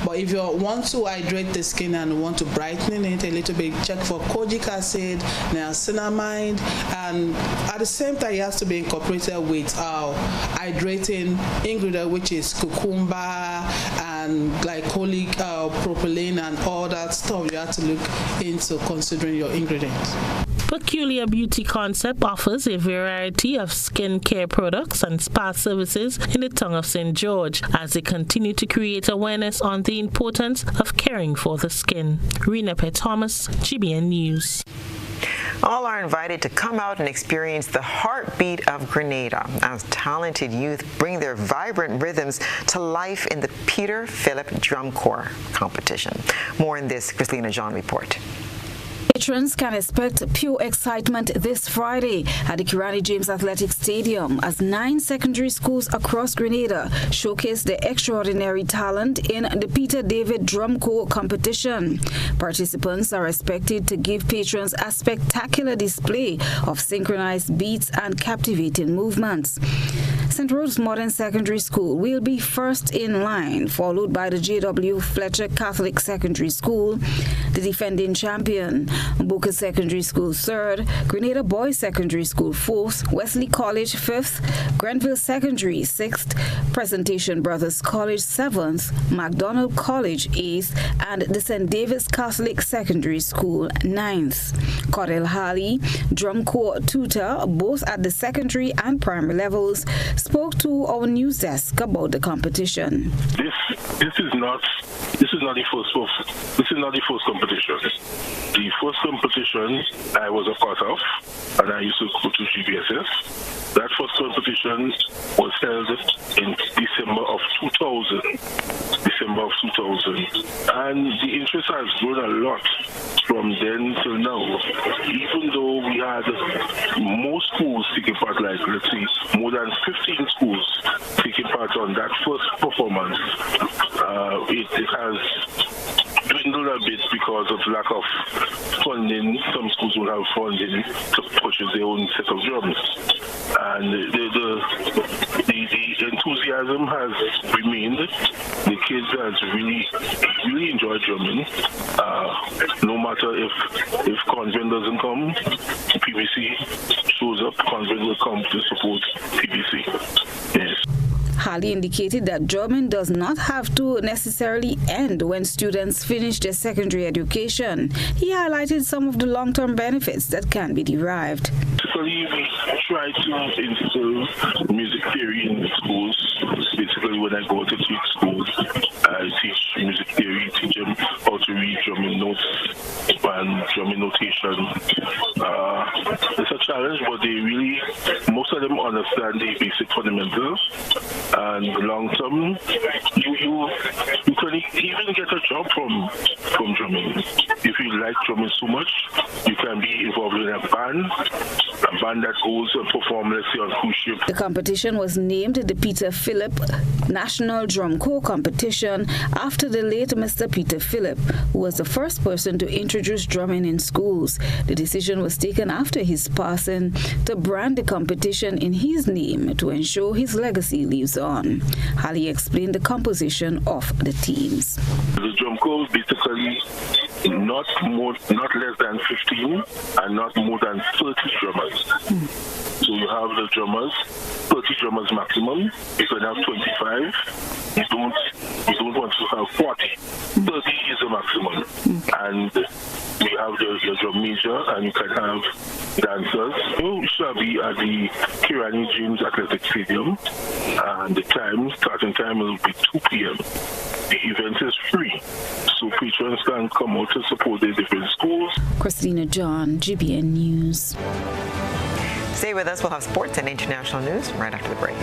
But if you want to hydrate the skin and want to brighten it a little bit, check for kojic acid, niacinamide, and at the same time, it has to be incorporated with hydrating ingredient, which is cucumber and glycolic propylene and all that stuff. You have to look into considering your ingredients. Peculiar Beauty Concept offers a variety of skincare products and spa services in the town of St. George as they continue to create awareness on the importance of caring for the skin. Rena P. Thomas, GBN News. All are invited to come out and experience the heartbeat of Grenada as talented youth bring their vibrant rhythms to life in the Peter Phillip Drum Corps competition. More in this Christina John report. Patrons can expect pure excitement this Friday at the Kirani James Athletic Stadium as 9 secondary schools across Grenada showcase their extraordinary talent in the Peter David Drum Corps competition. Participants are expected to give patrons a spectacular display of synchronized beats and captivating movements. St. Rhodes Modern Secondary School will be first in line, followed by the J.W. Fletcher Catholic Secondary School, the defending champion, Booker Secondary School third, Grenada Boys Secondary School fourth, Wesley College fifth, Grenville Secondary sixth, Presentation Brothers College seventh, MacDonald College eighth, and the St. David's Catholic Secondary School ninth. Cordell Halley, Drum Corps tutor, both at the secondary and primary levels, spoke to our news desk about the competition. This is not the first competition. The first competition I was a part of, and I used to go to GBSS. That first competition was held in December of 2000. And the interest has grown a lot from then till now. Even though we had most schools taking part, like let's see, more than 15 schools taking part on that first performance, it has dwindled a bit because of lack of funding. Some schools will have funding to purchase their own set of drums, and the enthusiasm has remained. The kids has really enjoyed drumming. No matter if Convent doesn't come, PBC shows up. Convent will come to support PBC. Yes. Halley indicated that drumming does not have to necessarily end when students finish their secondary education. He highlighted some of the long-term benefits that can be derived. Basically, we try to instill music theory in the schools. Basically, when I go to teach schools, I teach music theory, teach them how to read drumming notes and drumming notation. It's a challenge, but most of them understand the basic fundamentals. And long term, you can even get a job from drumming. If you like drumming so much, you can be involved in a band that goes and perform, let's say, on cruise ship. The competition was named the Peter Phillip National Drum Corps Competition after the late Mr. Peter Phillip, who was the first person to introduce drumming in schools. The decision was taken after his passing to brand the competition in his name to ensure his legacy lives on. Halley explained the composition of the teams. The drum corps basically not less than 15 and not more than 30 drummers. So you have the drummers, 30 drummers maximum. You can have 25. You don't want to have 40. 30 is the maximum. And you have your drum major, and you can have dancers. You shall be at the Kirani James Athletic Stadium, and the starting time will be 2 p.m. The event is free, so patrons can come out to support their different schools. Christina John, GBN News. Stay with us. We'll have sports and international news right after the break.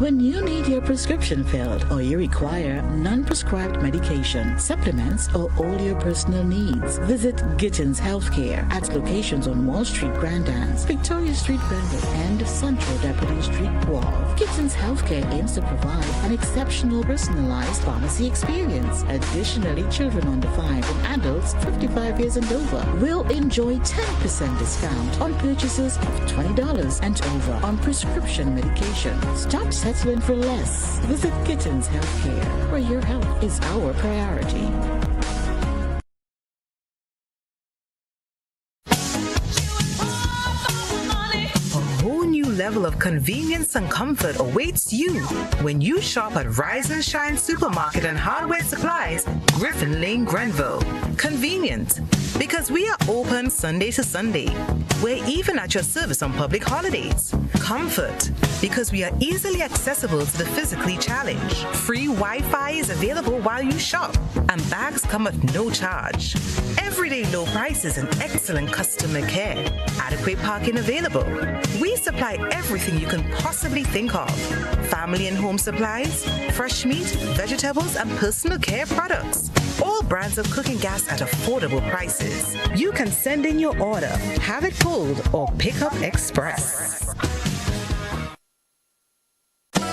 When you need your prescription filled or you require non-prescribed medication, supplements, or all your personal needs, visit Gittins Healthcare at locations on Wall Street, Grand Anse, Victoria Street, Grenville, and Central Deputy Street, Wharf. Gittins Healthcare aims to provide an exceptional personalized pharmacy experience. Additionally, children under 5 and adults 55 years and over will enjoy 10% discount on purchases of $20 and over on prescription medication. Stop settling for less. Visit Gittins Healthcare, where your health is our priority. Level of convenience and comfort awaits you when you shop at Rise and Shine Supermarket and Hardware Supplies, Griffin Lane, Grenville. Convenient, because we are open Sunday to Sunday. We're even at your service on public holidays. Comfort, because we are easily accessible to the physically challenged. Free Wi-Fi is available while you shop, and bags come at no charge. Everyday low prices and excellent customer care. Adequate parking available. We supply everything you can possibly think of. Family and home supplies, fresh meat, vegetables, and personal care products. All brands of cooking gas at affordable prices. You can send in your order, have it pulled, or pick up express.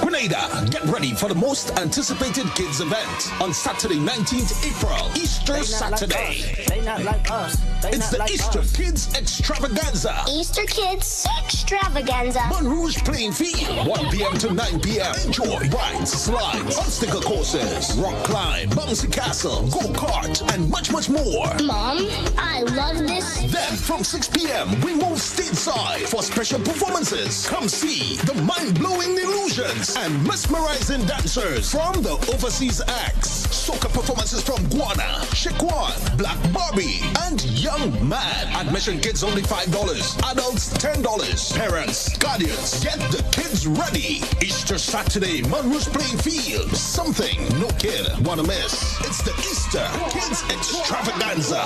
Grenada, get ready for the most anticipated kids event on Saturday, 19th April, Easter Saturday. They not like us. It's the Easter Kids Extravaganza. Easter Kids Extravaganza. Monrouge Playing Field, 1 p.m. to 9 p.m. Enjoy rides, slides, obstacle courses, rock climb, bouncy castle, go-kart, and much, much more. Mom, I love this. Then from 6 p.m. we move stateside for special performances. Come see the mind-blowing illusions and mesmerizing dancers from the overseas acts. Soca performances from Guana, Shekwan, Black Barbie, and Young Man. Admission kids only $5. Adults $10. Parents, guardians, get the kids ready. Easter Saturday, Monrouge Playing Field. Something no kid wanna miss. It's the Easter Kids Extravaganza.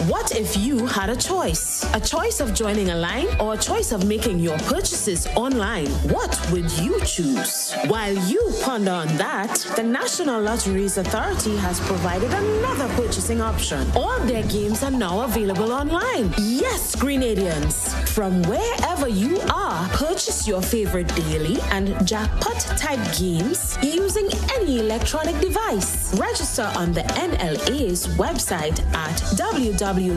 What if you had a choice? A choice of joining a line or a choice of making your purchases online? What would you choose? While you ponder on that, the National Lotteries Authority has provided another purchasing option. All their games are now available online. Yes, Grenadians, from wherever you are, purchase your favorite daily and jackpot type games using any electronic device. Register on the NLA's website at www.nla.gd.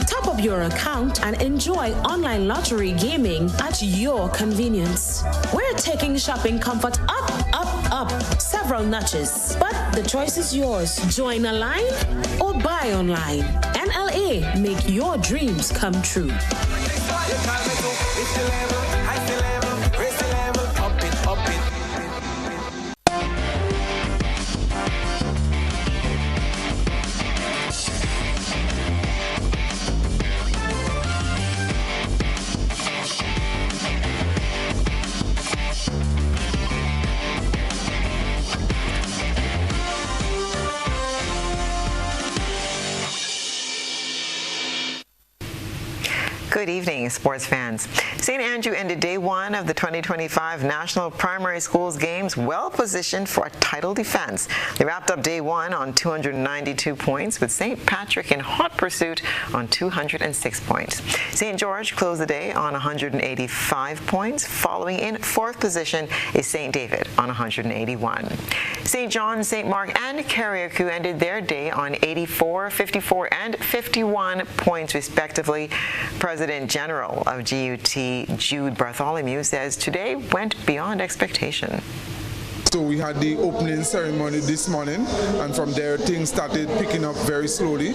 Top up your account and enjoy online lottery gaming at your convenience. We're taking shopping comfort up several notches, but the choice is yours. Join a line or buy online. NLA, make your dreams come true. Good evening, sports fans. St. Andrew ended day one of the 2025 National Primary Schools Games well-positioned for a title defense. They wrapped up day one on 292 points, with St. Patrick in hot pursuit on 206 points. St. George closed the day on 185 points. Following in fourth position is St. David on 181. St. John, St. Mark, and Carriacou ended their day on 84, 54, and 51 points, respectively. President General of GUT, Jude Bartholomew, says today went beyond expectation. So we had the opening ceremony this morning, and from there things started picking up very slowly.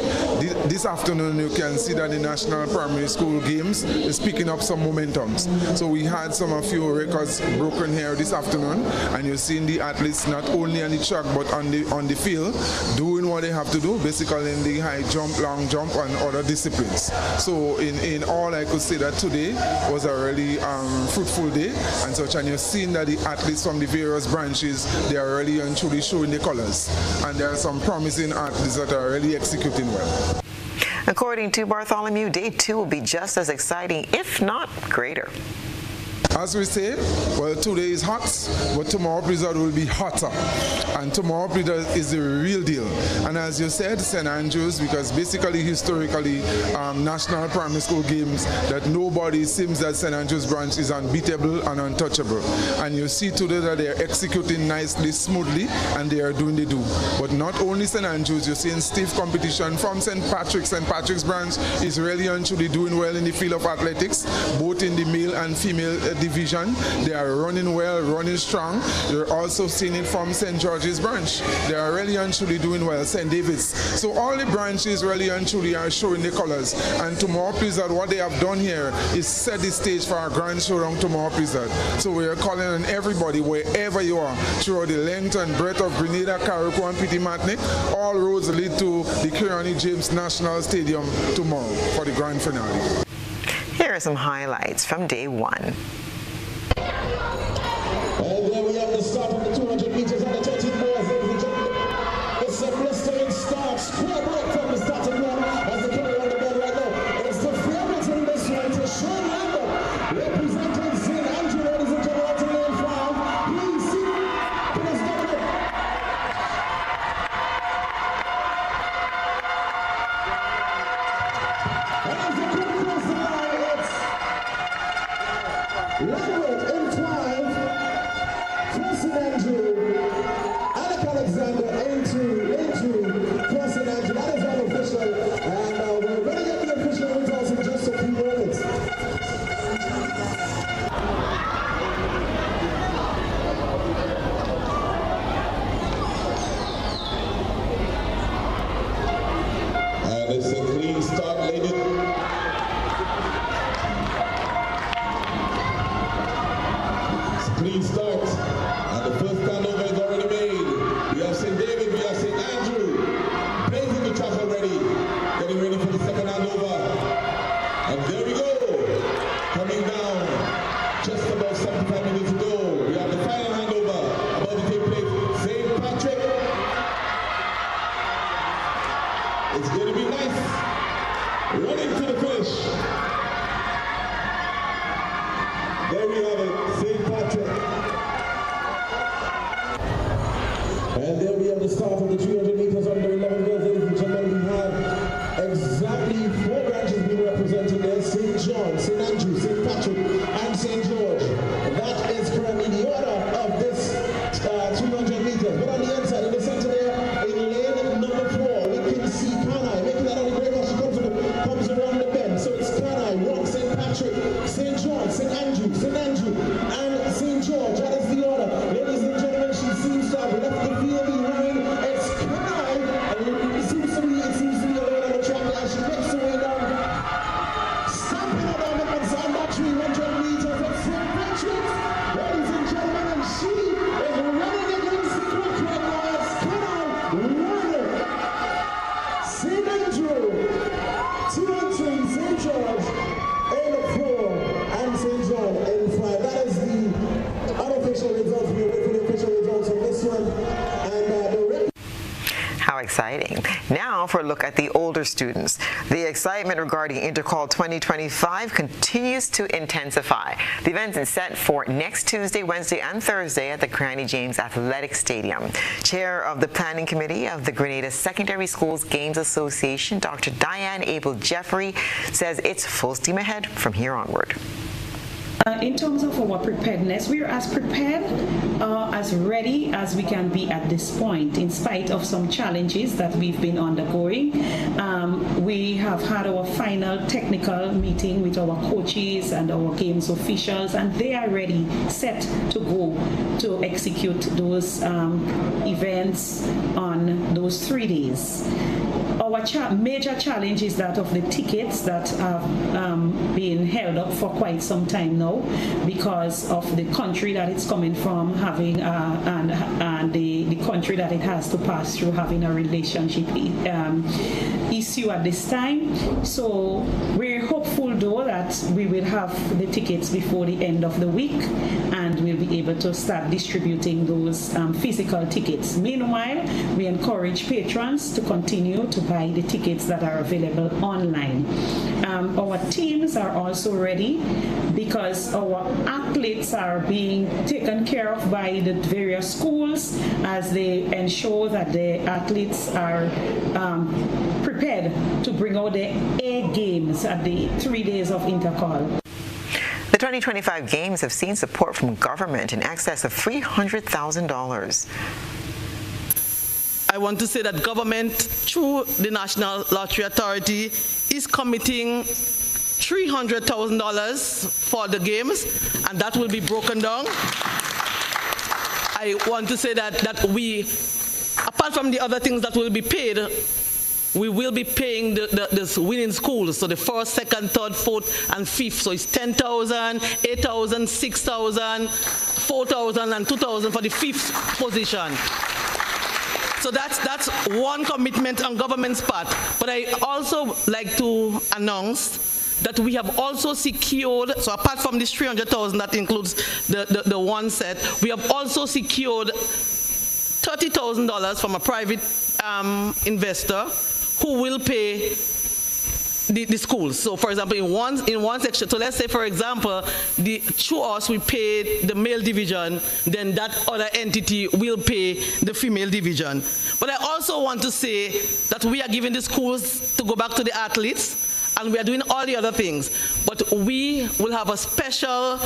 This afternoon you can see that the National Primary School Games is picking up some momentums. So we had a few records broken here this afternoon, and you're seeing the athletes not only on the track but on the field doing what they have to do, basically in the high jump, long jump, and other disciplines. So in all, I could say that today was a really fruitful day and such, and you're seeing that the athletes from the various branches branches, they are really and truly showing the colors. And there are some promising athletes that are really executing well. According to Bartholomew, day 2 will be just as exciting, if not greater. As we say, well, today is hot, but tomorrow result will be hotter. And tomorrow result is the real deal. And as you said, St. Andrews, because basically, historically, national primary school games, that nobody seems that St. Andrews branch is unbeatable and untouchable. And you see today that they are executing nicely, smoothly, and they are doing the do. But not only St. Andrews, you're seeing stiff competition from St. Patrick's. St. Patrick's branch is really and truly doing well in the field of athletics, both in the male and female division. They are running well, running strong. You're also seeing it from St. George's branch. They are really and truly doing well. St. David's. So all the branches really and truly are showing the colors. And tomorrow Blizzard, what they have done here is set the stage for our grand showdown tomorrow Blizzard. So we are calling on everybody, wherever you are, throughout the length and breadth of Grenada, Carriacou, and Petit Martinique. All roads lead to the Kirani James National Stadium tomorrow for the grand finale. Here are some highlights from day 1. And there we have the start of the 200 meters and the 13 miles, ladies and gentlemen. It's a blistering start, square break from the starting line as they come around the bend right now. It's the favorite in this one to Sean Lambert, representing St. Andrew, ladies and gentlemen, to lane 5. Please see, please get it. And as they come across the line, it's Lambert in 5. St. Andrew, Alec Alexander into St. Andrew. That is unofficial, and we're going to get the official results in just a few moments. And it's a clean start, ladies. It's a clean start. And the first standover is already made. We have St. David, we have St. Andrew, blazing the track already, getting ready for the second handover. And there we go, coming down, just about 75 minutes to go. We have the final handover about to take place. St. Patrick, it's going to be nice, running to the finish. There we have it, St. Patrick. And there we have the start of the 300 meters under 11 girls, ladies and gentlemen. We have exactly 4 branches being represented there: St. John, St. Andrew, St. Patrick, and St. George. And that is currently the order of this 300 meters. But on the inside, in the center there, in lane number 4, we can see Kanai making that on the break as she comes around the bend. So it's Kanai, Rock, St. Patrick, St. John, St. Andrew, and St. George. That is the order. Ladies and gentlemen, she seems to have left the field behind. It's Kanai, and it seems to be alone on the track as she makes her way down. Stamping up on that 300 meters at St. Patrick's. Ladies and gentlemen, and she is running against the clock right now. It's Kanai, runner. St. Andrew, 2 and 3, St. George in 4, and St. John in 5. That is the unofficial results. We wait for the official results on this one. And the How exciting. Now for a look at the older students. The excitement regarding Intercall 2025 continues to intensify. The event is set for next Tuesday, Wednesday, and Thursday at the Kirani James Athletic Stadium. Chair of the Planning Committee of the Grenada Secondary Schools Games Association, Dr. Diane Abel-Jeffrey, says it's full steam ahead from here onward. In terms of our preparedness, we are as prepared, as ready as we can be at this point, in spite of some challenges that we've been undergoing. We have had our final technical meeting with our coaches and our games officials, and they are ready, set to go to execute those events on those 3 days. Our major challenge is that of the tickets that have been held up for quite some time now because of the country that it's coming from having and the country that it has to pass through having a relationship issue at this time. So we're hopeful though that we will have the tickets before the end of the week, and and we'll be able to start distributing those physical tickets. Meanwhile, we encourage patrons to continue to buy the tickets that are available online. Our teams are also ready because our athletes are being taken care of by the various schools as they ensure that the athletes are prepared to bring out the A games at the 3 days of Intercall. The 2025 games have seen support from government in excess of $300,000. I want to say that government, through the National Lottery Authority, is committing $300,000 for the games, and that will be broken down. I want to say that we, apart from the other things that will be paid, we will be paying the winning schools, so the first, second, third, fourth, and fifth. So it's 10,000, 8,000, 6,000, 4,000, and 2,000 for the fifth position. So that's one commitment on government's part. But I also like to announce that we have also secured, so apart from this 300,000 that includes the one set, we have also secured $30,000 from a private investor who will pay the schools. So for example, in one section, so let's say for example, through us we pay the male division, then that other entity will pay the female division. But I also want to say that we are giving the schools to go back to the athletes, and we are doing all the other things. But we will have a special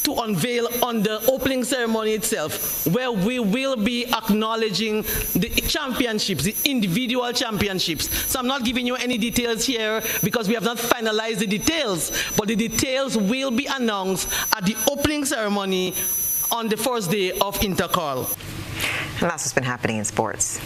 to unveil on the opening ceremony itself, where we will be acknowledging the championships, the individual championships. So I'm not giving you any details here because we have not finalized the details, but the details will be announced at the opening ceremony on the first day of Intercall. And that's what's been happening in sports.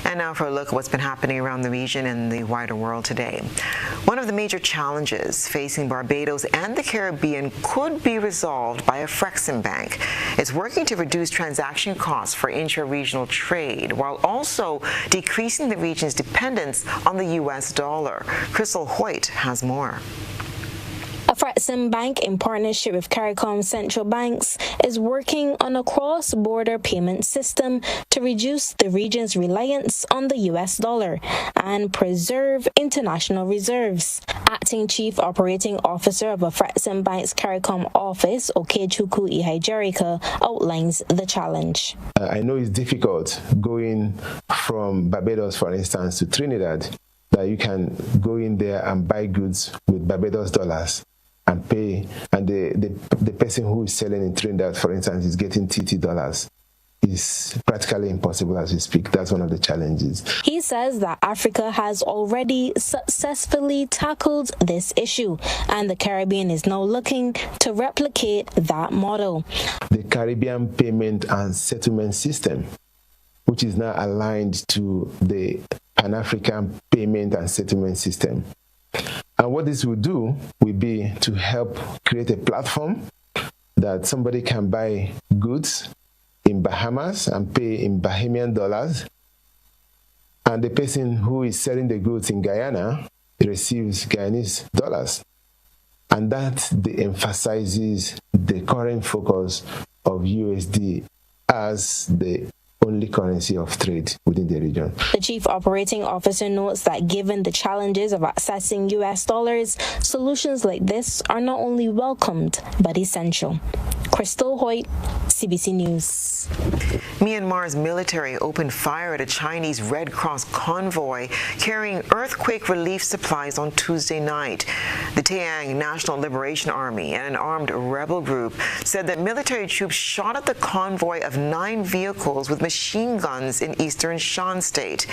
And now for a look at what's been happening around the region and the wider world today. One of the major challenges facing Barbados and the Caribbean could be resolved by a Frexim Bank. It's working to reduce transaction costs for intra-regional trade while also decreasing the region's dependence on the U.S. dollar. Crystal Hoyt has more. A Frexim Bank, in partnership with CARICOM Central Banks, is working on a cross-border payment system to reduce the region's reliance on the U.S. dollar and preserve international reserves. Acting Chief Operating Officer of a Frexim Bank's CARICOM office, Okechukwu Ihaijerika, outlines the challenge. I know it's difficult going from Barbados, for instance, to Trinidad, that you can go in there and buy goods with Barbados dollars and pay, and the person who is selling in Trinidad, for instance, is getting TT dollars. It's practically impossible as we speak. That's one of the challenges. He says that Africa has already successfully tackled this issue, and the Caribbean is now looking to replicate that model. The Caribbean payment and settlement system, which is now aligned to the Pan-African payment and settlement system. And what this will do will be to help create a platform that somebody can buy goods in Bahamas and pay in Bahamian dollars, and the person who is selling the goods in Guyana receives Guyanese dollars. And that emphasizes the current focus of USD as the only currency of trade within the region. The Chief Operating Officer notes that given the challenges of accessing U.S. dollars, solutions like this are not only welcomed, but essential. Crystal Hoyt, CBC News. Myanmar's military opened fire at a Chinese Red Cross convoy carrying earthquake relief supplies on Tuesday night. The Taiyang National Liberation Army and an armed rebel group said that military troops shot at the convoy of 9 vehicles with machine guns in eastern Shan State.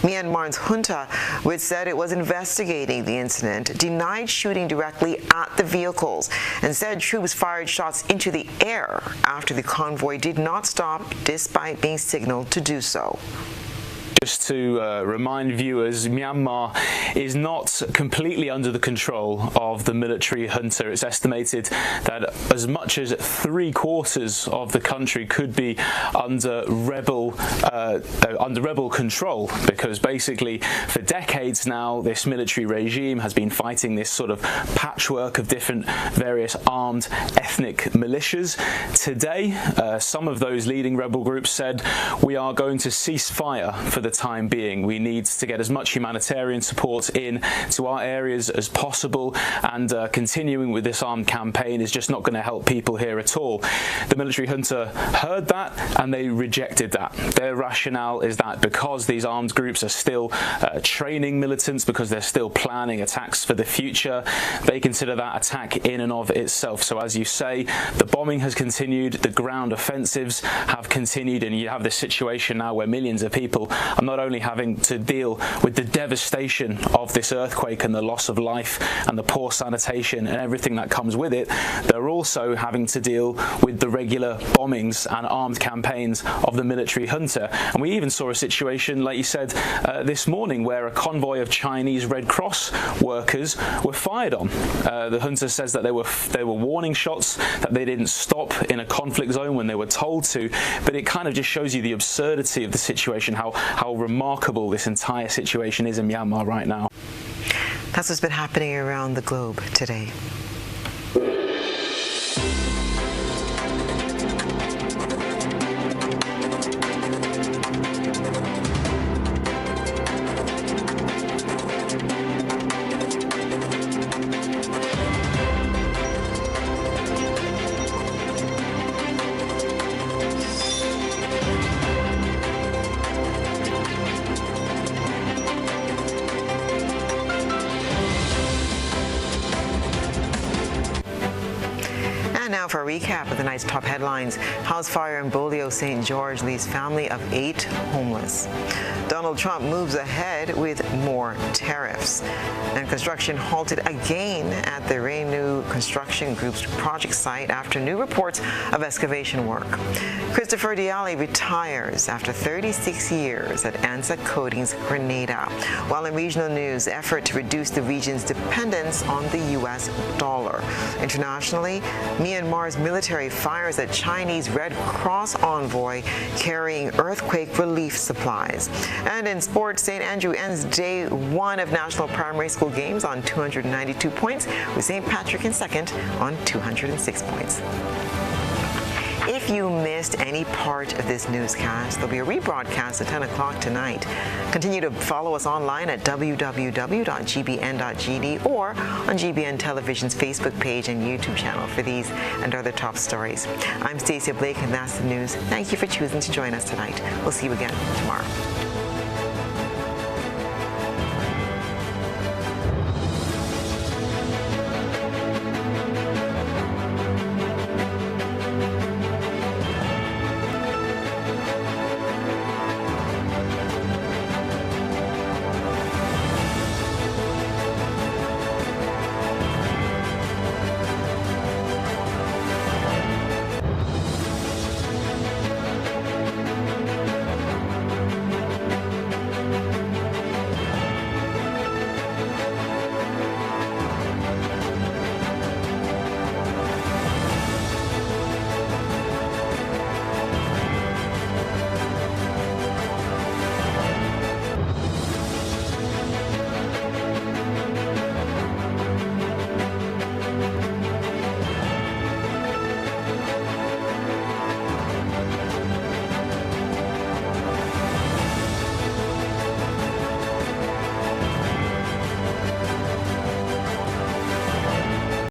Myanmar's junta, which said it was investigating the incident, denied shooting directly at the vehicles and said troops fired shots into the air after the convoy did not stop despite being signaled to do so. Just to remind viewers, Myanmar is not completely under the control of the military junta. It's estimated that as much as 3/4 of the country could be under rebel control, because basically for decades now this military regime has been fighting this sort of patchwork of different various armed ethnic militias. Today, some of those leading rebel groups said, we are going to cease fire for the time being. We need to get as much humanitarian support in to our areas as possible, and continuing with this armed campaign is just not going to help people here at all. The military junta heard that and they rejected that. Their rationale is that because these armed groups are still training militants, because they're still planning attacks for the future, they consider that attack in and of itself. So as you say, the bombing has continued, the ground offensives have continued, and you have this situation now where millions of people are not only having to deal with the devastation of this earthquake and the loss of life and the poor sanitation and everything that comes with it, they're also having to deal with the regular bombings and armed campaigns of the military junta. And we even saw a situation, like you said, this morning, where a convoy of Chinese Red Cross workers were fired on. The junta says that they were warning shots, that they didn't stop in a conflict zone when they were told to, but it kind of just shows you the absurdity of the situation, how remarkable this entire situation is in Myanmar right now. That's what's been happening around the globe today. Now for a recap of the night's top headlines. House fire in Bolio, St. George leaves family of 8 homeless. Donald Trump moves ahead with more tariffs. And construction halted again at the Renew Construction Group's project site after new reports of excavation work. Christopher Dialli retires after 36 years at ANSA Coatings Grenada. While in regional news, effort to reduce the region's dependence on the U.S. dollar. Internationally, Myanmar's military fires a Chinese Red Cross envoy carrying earthquake relief supplies. And in sports, St. Andrew ends day 1 of National Primary School games on 292 points, with St. Patrick in second on 206 points. If you missed any part of this newscast, there'll be a rebroadcast at 10 o'clock tonight. Continue to follow us online at www.gbn.gd or on GBN Television's Facebook page and YouTube channel for these and other top stories. I'm Stasia Blake, and that's the news. Thank you for choosing to join us tonight. We'll see you again tomorrow.